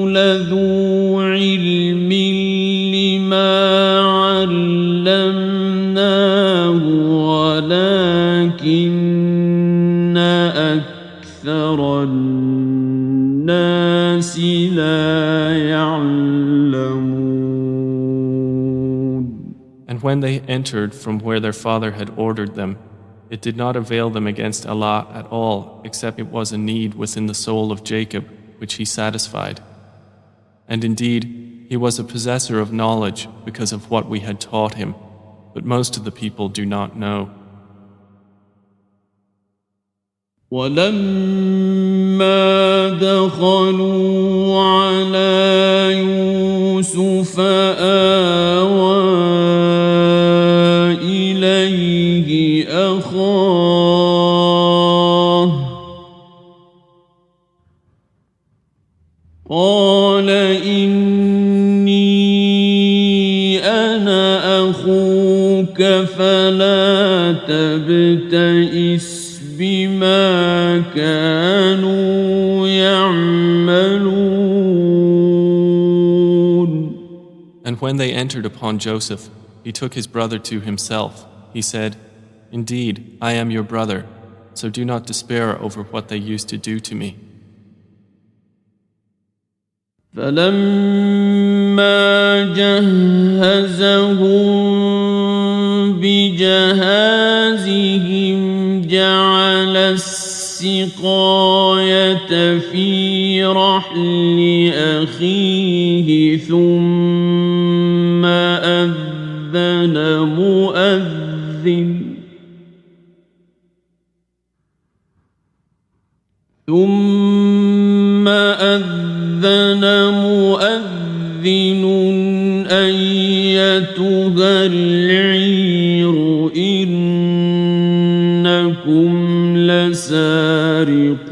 لذو علم لما علمناه ولكن أكثر الناس لا يعلمون. And when they entered from where their father had ordered them, it did not avail them against Allah at all, except it was a need within the soul of Jacob, which he satisfied. And indeed, he was a possessor of knowledge because of what we had taught him, but most of the people do not know. ولما دخلوا على يوسف آوى إليه أخاه قال إني أنا أخوك فلا تبتئس بما كانوا يعملون. And when they entered upon Joseph, he took his brother to himself. He said, Indeed, I am your brother, so do not despair over what they used to do to me. فلما جهزهم بجهازهم جعل السقاية في رحل أخيه ثم أذن مؤذن أيتها العير إنكم لسارقون.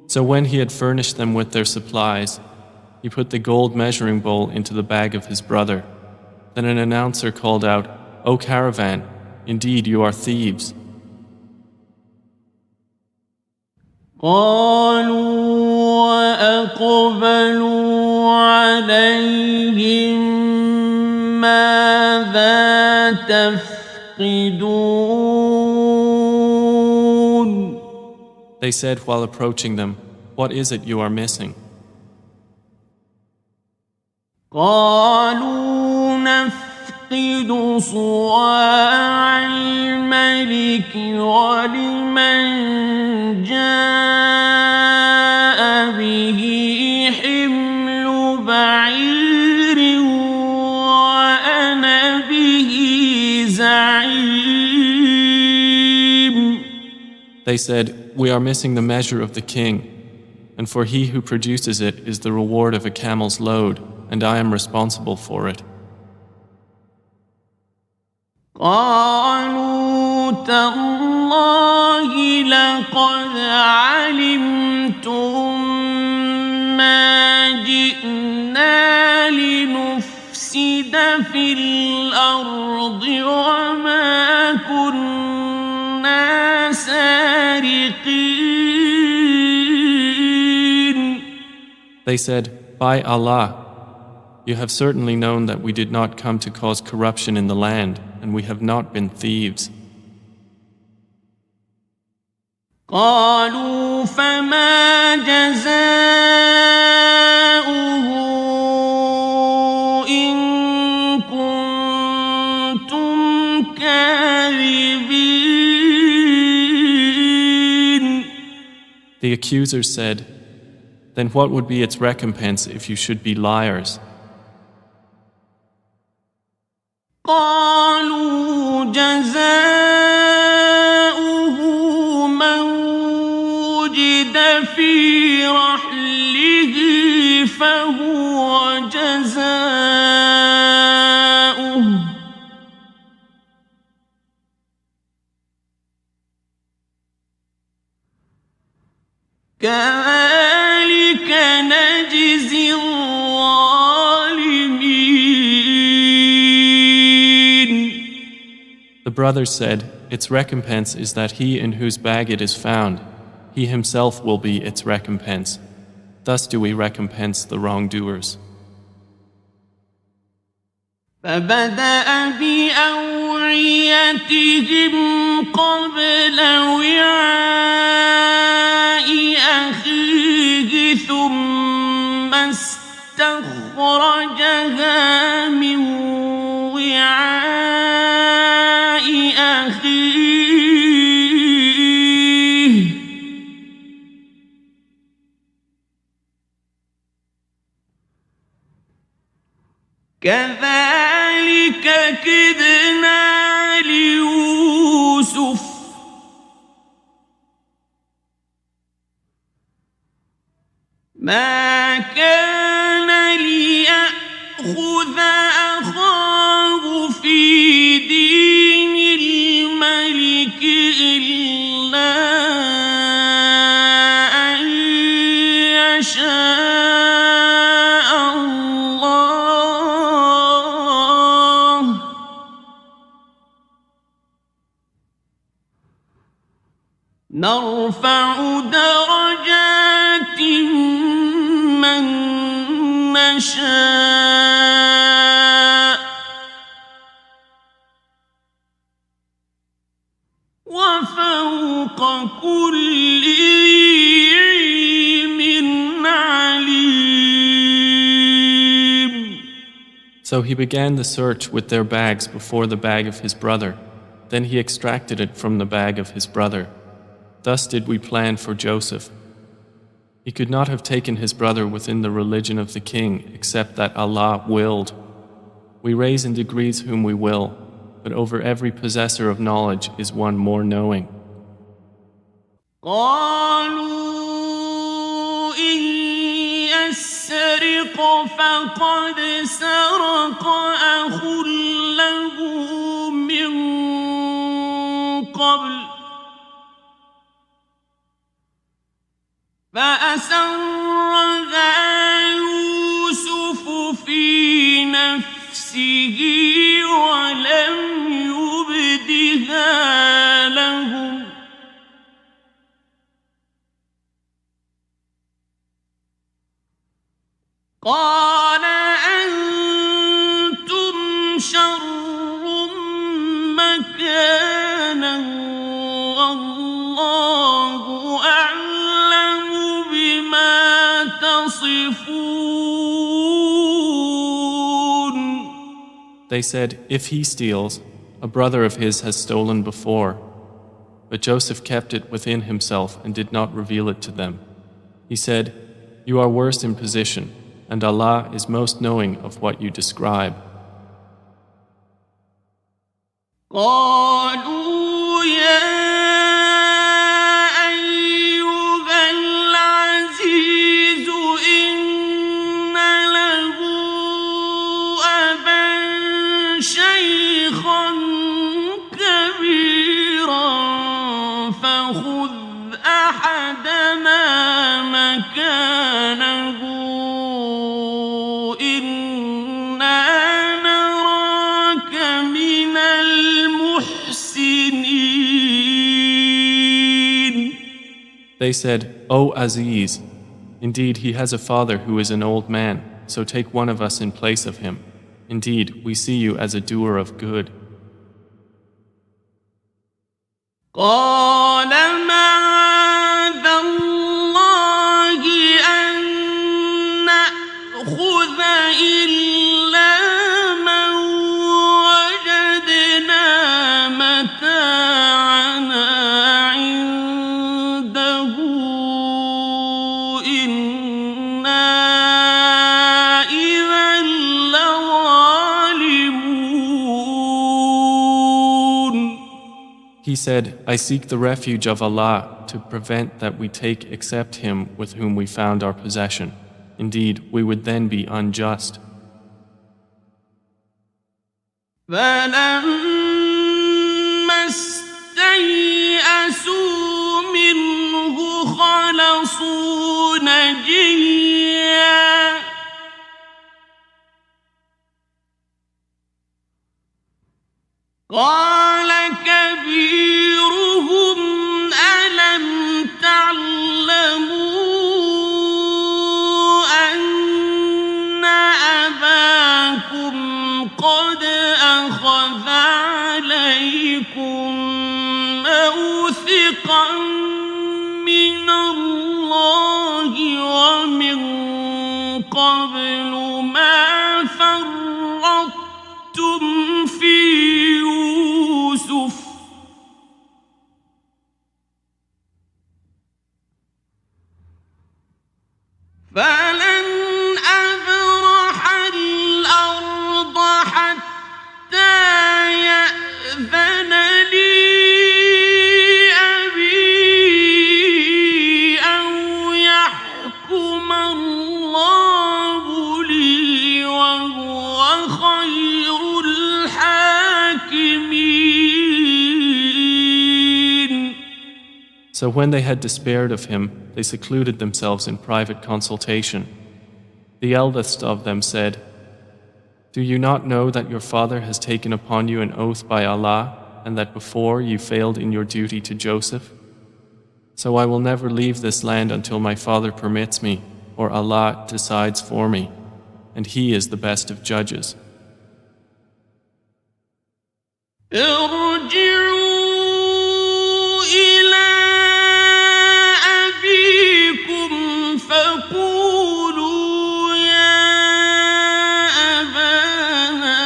So when he had furnished them with their supplies, he put the gold measuring bowl into the bag of his brother. Then an announcer called out, O caravan, indeed you are thieves. قالوا وأقبلوا عليهم ماذا تفقدون They said while approaching them, "What is it you are missing?" قالوا نفقد صواع الملك ولمن جاء به حمل بعير وأنا به زعيم. They said, "We are missing the measure of the king, and for he who produces it is the reward of a camel's load, and I am responsible for it." قالوا تالله لقد علمتم ما جئنا لنفسد في الأرض وما كنا سارقين. They said, "By Allah, you have certainly known that we did not come to cause corruption in the land, and we have not been thieves." قالوا فما جزاؤه إن كنتم كاذبين. The accusers said, "Then what would be its recompense if you should be liars?" قالوا جزاؤه من وجد في رحله فهو جزاؤه كذلك نجزي الظالمين. The brothers said, "Its recompense is that he in whose bag it is found, he himself will be its recompense. Thus do we recompense the wrongdoers." فبدأ بأوعيتهم قبل وعاء أخيه ثم استخرجها من وعاء أخيه كذلك كدنا ليوسف ما كان ليأخذ أخاه في دين الملك إلا أن يشاء الله نرفع درجات من نشاء وفوق كل ذي علم عليم. So he began the search with their bags before the bag of his brother. Then he extracted it from the bag of his brother. Thus did we plan for Joseph. He could not have taken his brother within the religion of the king except that Allah willed. We raise in degrees whom we will, but over every possessor of knowledge is one more knowing. قالوا إن يسرق فقد سرق أخ له من قبل فأسرها يوسف في نفسه ولم يبدها لهم قال أنتم They said, if he steals, a brother of his has stolen before. But Joseph kept it within himself and did not reveal it to them. He said, you are worse in position, and Allah is most knowing of what you describe. قالوا يا أيها العزيز إن له أبا شيخا كبيرا فخذ أحدنا مكانه إنا نراك من المحسنين. They said, O Aziz, indeed he has a father who is an old man, so take one of us in place of him. Indeed, we see you as a doer of good. قال معاذ الله أن نأخذ إلا من وجدنا متاعنا عنده إنا إذا لظالمون. He said, I seek the refuge of Allah to prevent that we take except him with whom we found our possession. Indeed, we would then be unjust. فلما استيئسوا منه خلصوا نجيا قال كبيرهم ألم تعلموا أن أباكم قد أخذ عليكم موثقا من الله ومن قبل ما فرطتم في يوسف فلن أبرح الأرض حتى يأذن لي أبي أو يحكم الله لي وهو خير الحاكمين. So when they had despaired of him, they secluded themselves in private consultation. The eldest of them said, do you not know that your father has taken upon you an oath by Allah, and that before you failed in your duty to Joseph? So I will never leave this land until my father permits me, or Allah decides for me, and He is the best of judges. ارجعوا إلى أبيكم فقولوا يا أبانا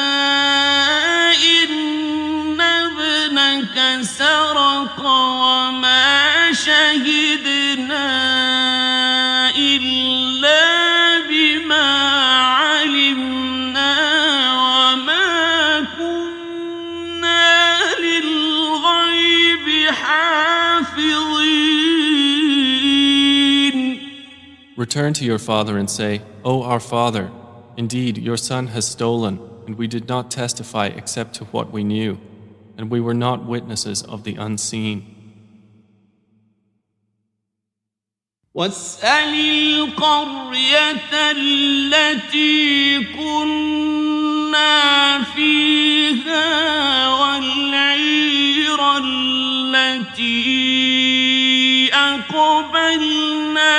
إن ابنك سرق وما شهدنا إلا بما علمنا وما كنا للغيب حافظين. Return to your father and say, O our father, indeed your son has stolen, and we did not testify except to what we knew, and we were not witnesses of the unseen. واسأل القرية التي كنا فيها والعير التي أقبلنا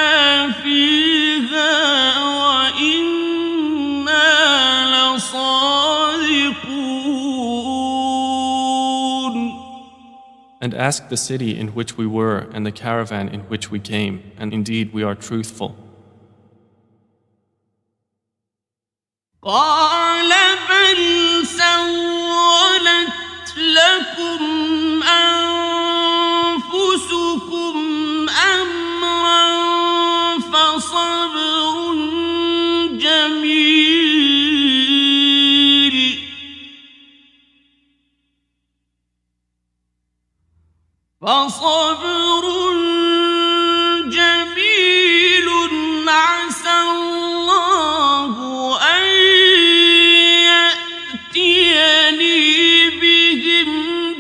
فيها وإنا لصادقون. And ask the city in which we were and the caravan in which we came, and indeed we are truthful. قال بل سوف فصبر جميل عسى الله أن يأتيني بهم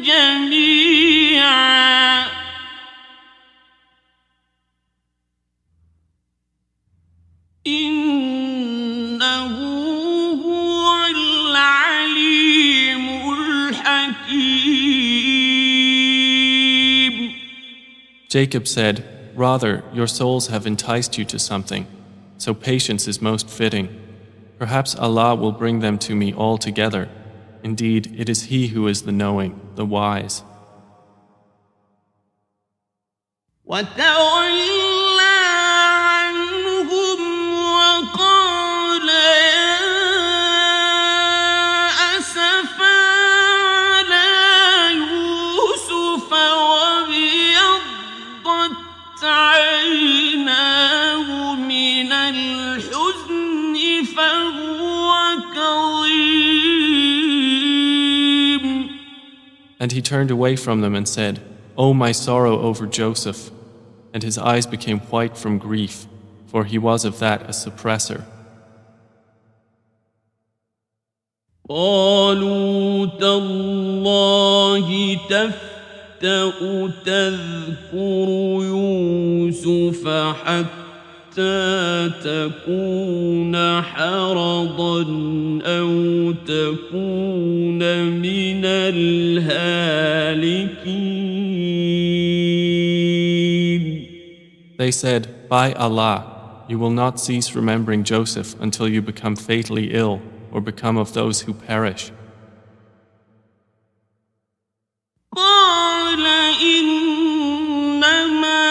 جميعا إنه هو العليم الحكيم. Jacob said, "Rather, your souls have enticed you to something, so patience is most fitting. Perhaps Allah will bring them to me all together. Indeed, it is He who is the knowing, the wise." وتولى عنهم وقال يا أسفا على يوسف وابيضت عيناه من الحزن فهو كظيم. And he turned away from them and said, "Oh, my sorrow over Joseph." And his eyes became white from grief, for he was of that a suppressor. قالوا تالله تفتأ تذكر يوسف حتى تكون حرضا أو تكون من الهالكين. They said, "By Allah, you will not cease remembering Joseph until you become fatally ill or become of those who perish." قال إنما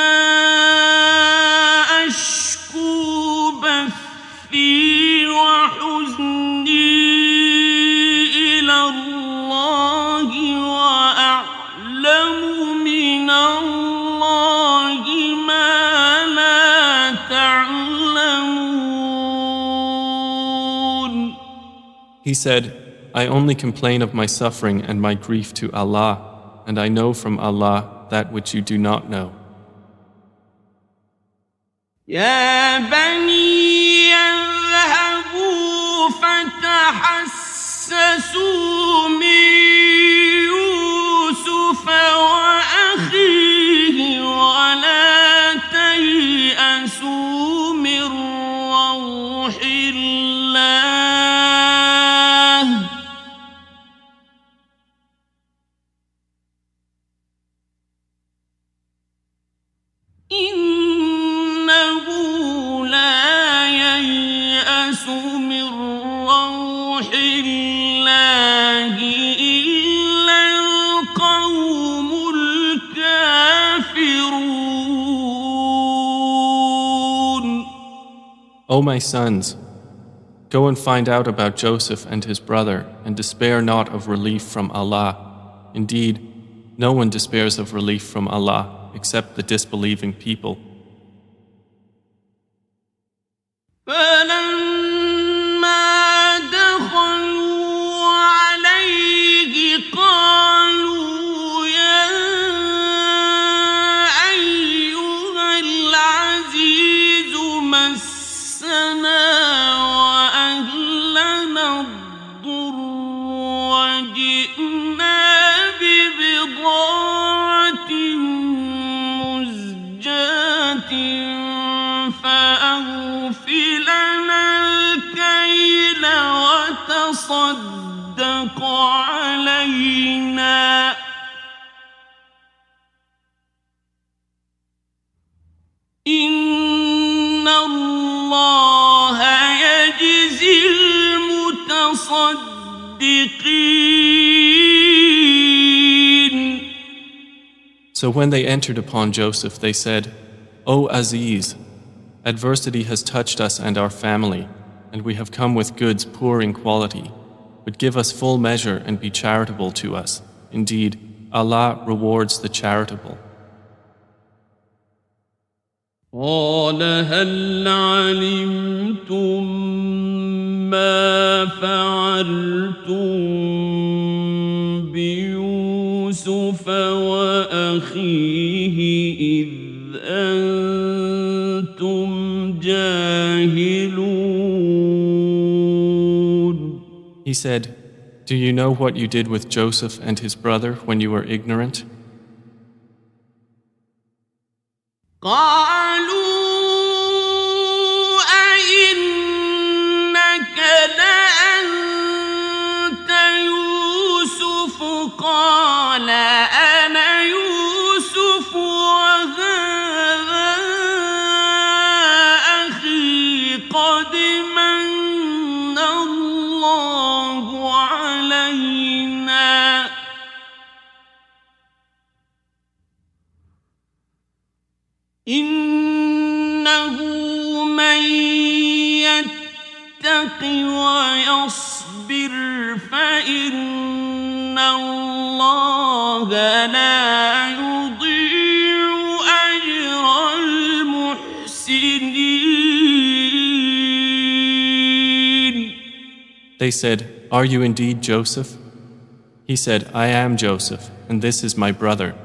أشكو بثي وحزني إلى الله وأعلم من الله ما لا تعلمون. He said, "I only complain of my suffering and my grief to Allah, and I know from Allah that which you do not know." يا بني اذهبوا فتحسسوا من يوسف وأخيه ولا تيأسوا من روح الله إنه لا ييأس من روح الله إلا القوم الكافرون. O my sons, go and find out about Joseph and his brother, and despair not of relief from Allah. Indeed, no one despairs of relief from Allah except the disbelieving people. فلما دخلوا عليه قالوا يا أيها العزيز مسنا وأهلنا الضر وجئنا ببضاعة مزجاة فأوف لنا الكيل وتصدق علينا إن الله يجزي المتصدقين. So when they entered upon Joseph, they said, "O Aziz, adversity has touched us and our family, and we have come with goods poor in quality. But give us full measure and be charitable to us. Indeed, Allah rewards the charitable." قال هل علمتم ما فعلتم بيوسف وأخيه أخيه إذ أنتم جاهلون. He said, "Do you know what you did with Joseph and his brother when you were ignorant?" قالوا أئنك لأنت يوسف قال أنا يوسف وهذا أخي قد من الله علينا إنه من يتق ويصبر فإن الله لا يضيع أجر المحسنين. They said, "Are you indeed Joseph?" He said, "I am Joseph, and this is my brother.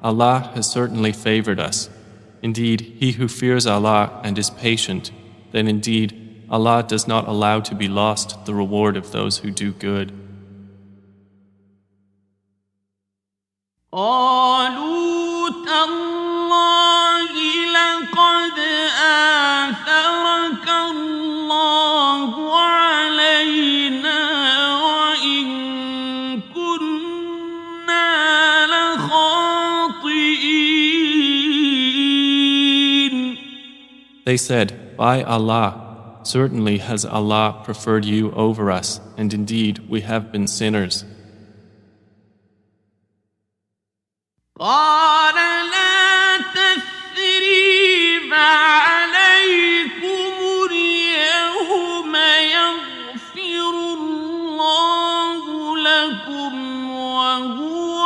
Allah has certainly favored us. Indeed, he who fears Allah and is patient, then indeed Allah does not allow to be lost the reward of those who do good." قالوا تالله لقد آثرك الله علينا وإن كنا لخاطئين. They said, "By Allah, certainly has Allah preferred you over us, and indeed we have been sinners." قال لا تثريب عليكم اليوم يغفر الله لكم وهو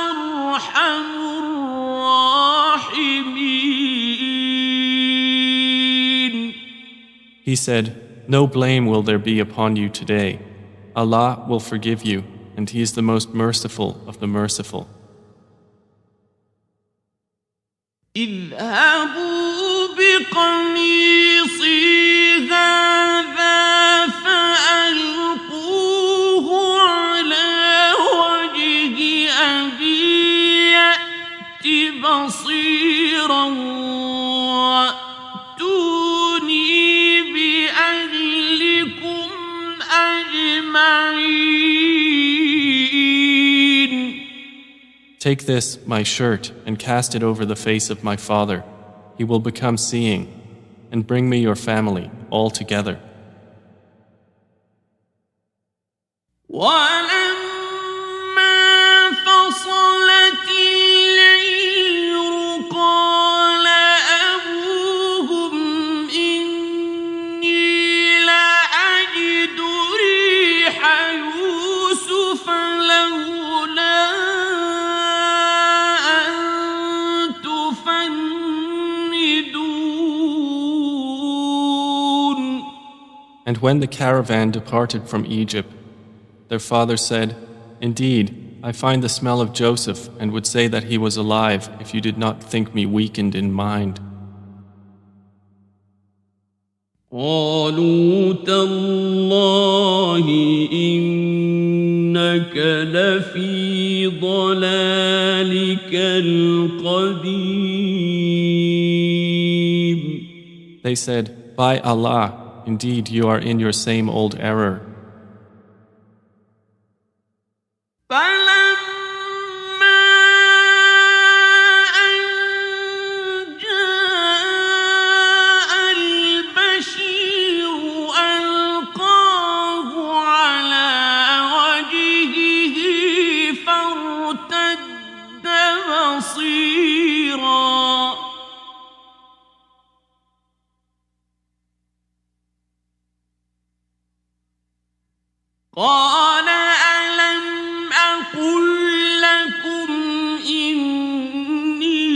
أرحم الراحمين. He said, "No blame will there be upon you today. Allah will forgive you, and He is the most merciful of the merciful." اذهبوا بقميصي هذا فألقوه على وجه أبي يأت بصيرا وأتوني بأهلكم أجمعين. Take this, my shirt, and cast it over the face of my father. He will become seeing, and bring me your family all together. ولما فصلت العير قال أبوهم إني لأجد ريح يوسف لولا أن تفندون. And when the caravan departed from Egypt, their father said, "Indeed, I find the smell of Joseph and would say that he was alive if you did not think me weakened in mind." قالوا تالله إنك لفي ضلالك القديم. They said, "By Allah, indeed you are in your same old error." فلما أن جاء البشير ألقاه على وجهه فارتد بصيرا قال ألم أقل لكم إني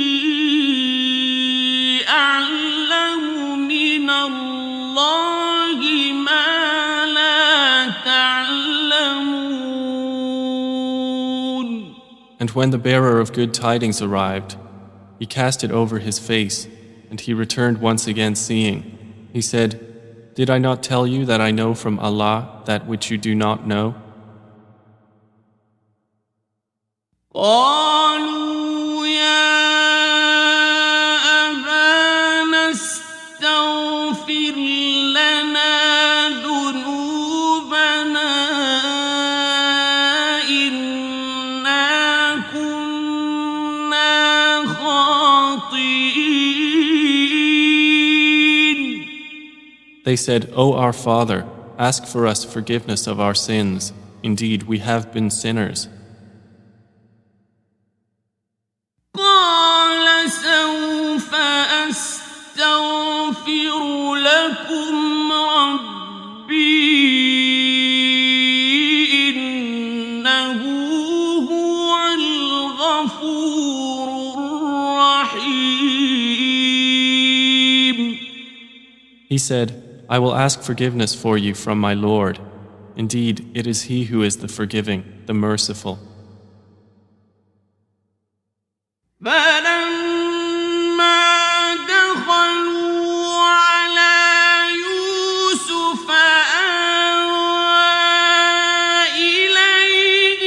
أعلم من الله ما لا تعلمون. And when the bearer of good tidings arrived, he cast it over his face, and he returned once again seeing. He said, "Did I not tell you that I know from Allah that which you do not know?" قالوا يا أبانا استغفر لنا ذنوبنا إنا كنا خاطئين. They said, "O our Father, ask for us forgiveness of our sins. Indeed, we have been sinners." قال سوف أستغفر لكم ربي إنه هو الغفور الرحيم. He said, "I will ask forgiveness for you from my Lord. Indeed, it is He who is the forgiving, the merciful." فلما دخلوا على يوسف آوى إليه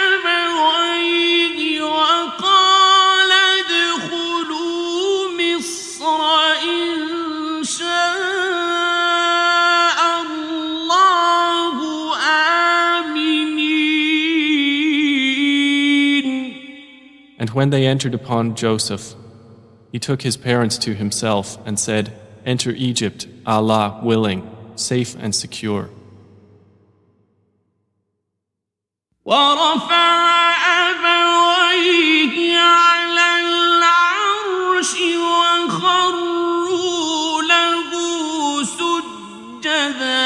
أبويه وقال ادخلوا مصر إن شاء الله آمنين. And when they entered upon Joseph, he took his parents to himself and said, "Enter Egypt, Allah willing, safe and secure." ورفع أبويه على العرش وخروا له سجدا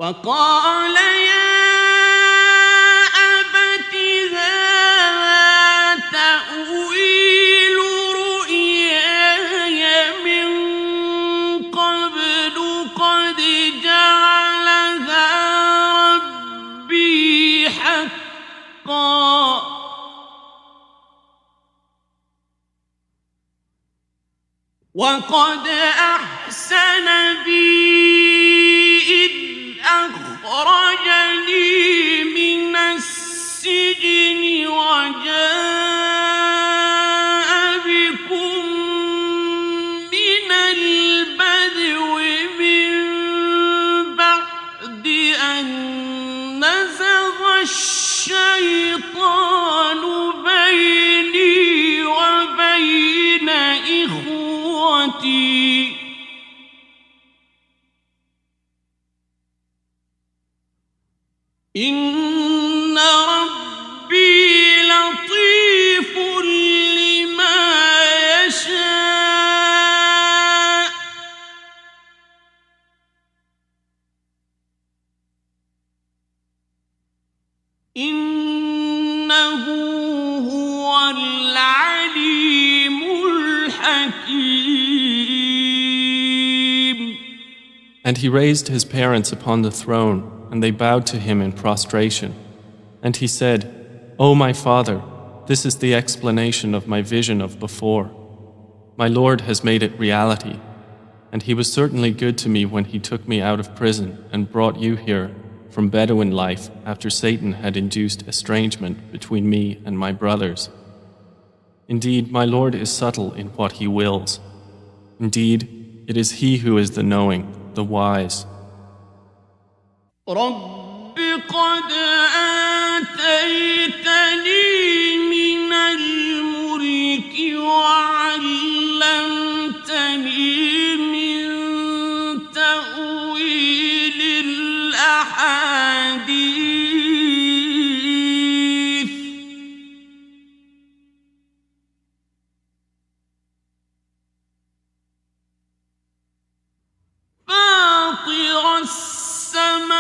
وقال يا أبت هذا تأويل رؤياي من قبل قد جعلها ربي حقا وقد أحسن بي إذ أخرجني من السجن وجاء بكم من البدو من بعد أن نزغ الشيطان بيني وبين إخوتي إن ربي لطيف لما يشاء إنه هو العليم الحكيم. And he raised his parents upon the throne, and they bowed to him in prostration. And he said, "O my father, this is the explanation of my vision of before. My Lord has made it reality, and he was certainly good to me when he took me out of prison and brought you here from Bedouin life after Satan had induced estrangement between me and my brothers. Indeed, my Lord is subtle in what he wills. Indeed, it is he who is the knowing, the wise." رب قد آتيتني من الملك وعلمتني من تأويل الأحاديث فاطر السماوات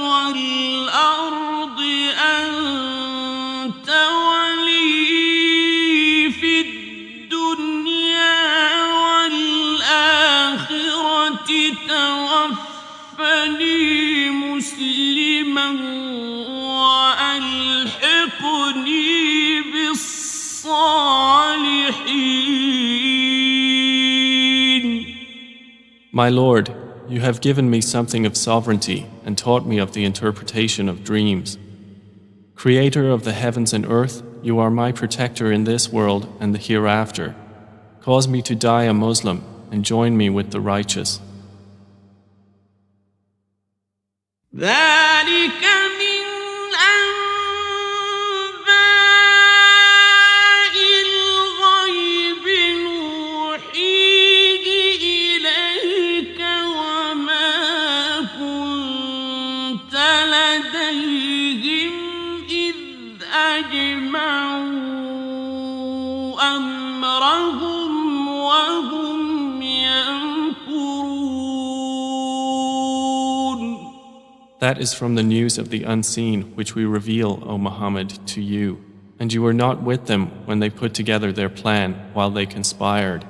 والأرض أنت توفني مسلما وألحقني بالصالحين. My Lord, you have given me something of sovereignty and taught me of the interpretation of dreams. Creator of the heavens and earth, you are my protector in this world and the hereafter. Cause me to die a Muslim and join me with the righteous. ذلك من أنباء الغيب نوحيه إليك وما كنت لديهم إذ أجمعوا أمرهم وهم يمكرون. That is from the news of the unseen which we reveal, O Muhammad, to you, and you were not with them when they put together their plan while they conspired.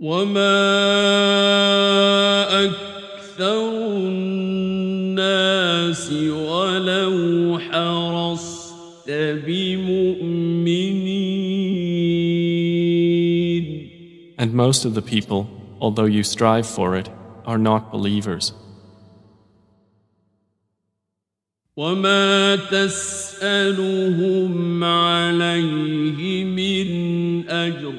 وما أكثر الناس ولو حرصت بمؤمنين. And most of the people, although you strive for it, are not believers. وما تسألهم عليه من أجر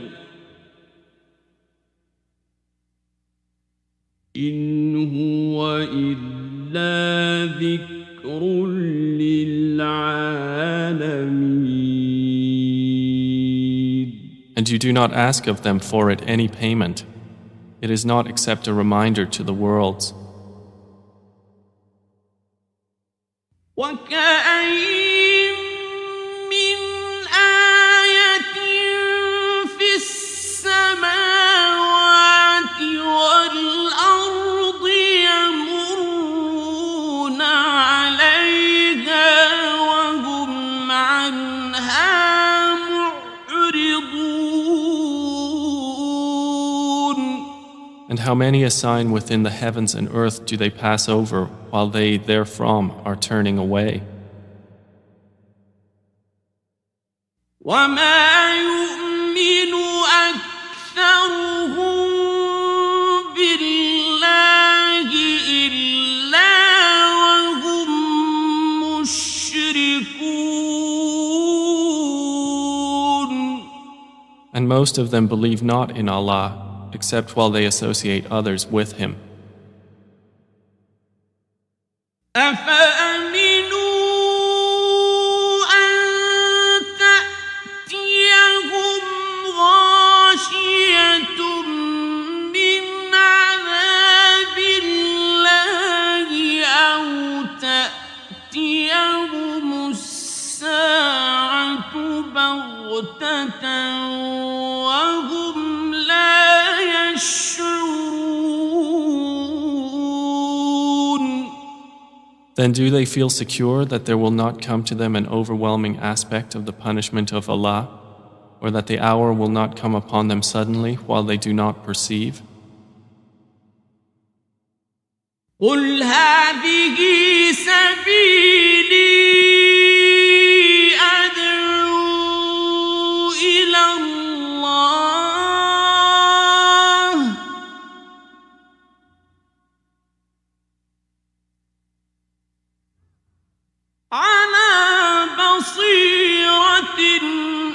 إن هو إلا ذكر للعالمين. And you do not ask of them for it any payment. It is not except a reminder to the worlds. وكأين من آية في السماوات والأرض يمرون عليها وهم عنها معرضون. And how many a sign within the heavens and earth do they pass over while they therefrom are turning away? وما يؤمن أكثرهم بالله إلا وهم مشركون. And most of them believe not in Allah except while they associate others with Him. أفأمنوا أن تأتيهم غاشية من عذاب الله أو تأتيهم الساعة بغتة وهم لا يشعرون. Then do they feel secure that there will not come to them an overwhelming aspect of the punishment of Allah, or that the hour will not come upon them suddenly while they do not perceive? قل هذه سبيلي أدعو إلى الله على بصيرة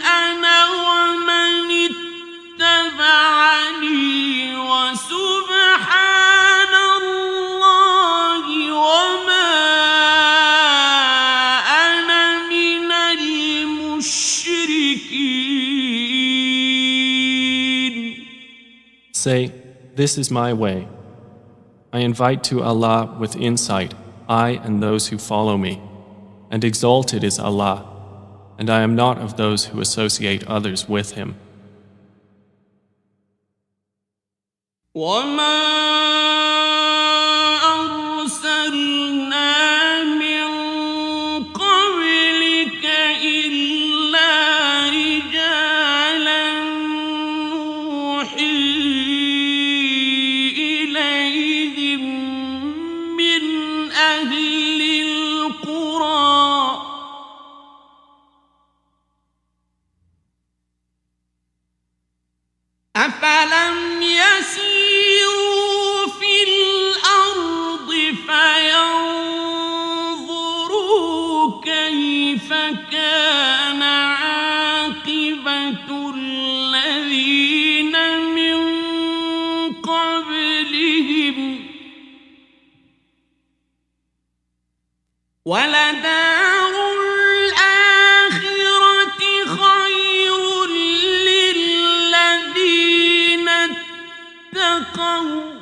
أنا ومن اتبعني وسبحان الله وما أنا من المشركين. Say, this is my way. I invite to Allah with insight, I and those who follow me. And exalted is Allah, and I am not of those who associate others with Him. وما أرسلنا من قبلك إلا رجالا نوحي أفلم يسيروا في الأرض فينظروا كيف كان عاقبة الذين من قبلهم ولدار الآخرة خير للذين اتقوا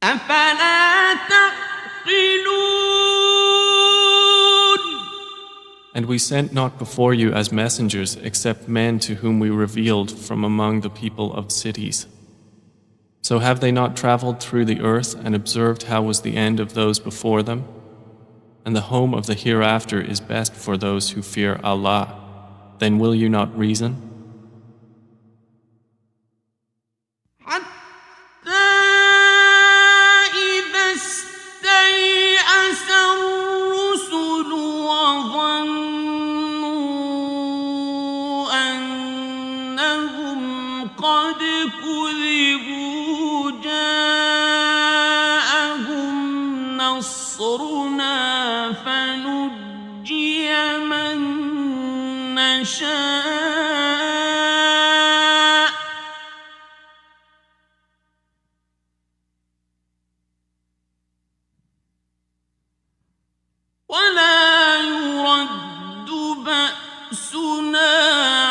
أفلا تعقلون. And we sent not before you as messengers except men to whom we revealed from among the people of cities. So have they not traveled through the earth and observed how was the end of those before them? And the home of the hereafter is best for those who fear Allah. Then will you not reason? فنجي من نشاء ولا يرد بأسنا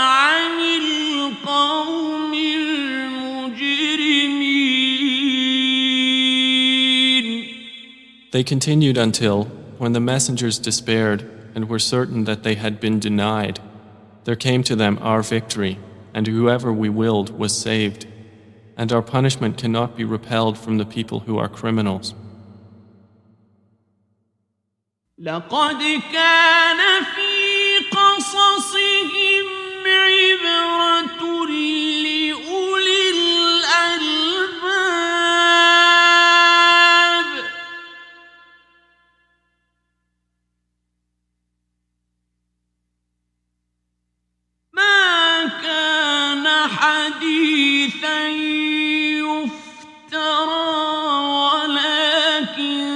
عن القوم المجرمين. They continued until, when the messengers despaired and were certain that they had been denied, there came to them our victory, and whoever we willed was saved, and our punishment cannot be repelled from the people who are criminals. لقد كان في قصصهم عبرة لأولي الألباب ما كان حديثا يفترى ولكن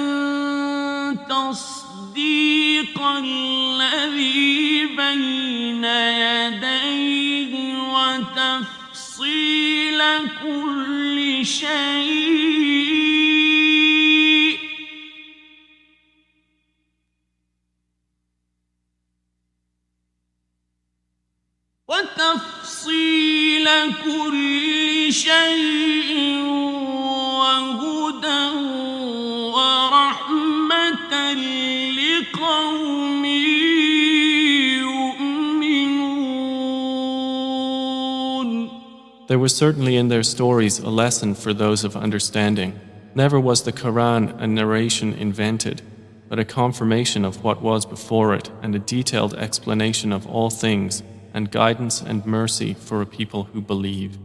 تصديق الذي بين يديه وتفصيل كل شيء وهدى ورحمة لقوم يؤمنون. There was certainly in their stories a lesson for those of understanding. Never was the Quran a narration invented, but a confirmation of what was before it and a detailed explanation of all things and guidance and mercy for a people who believe.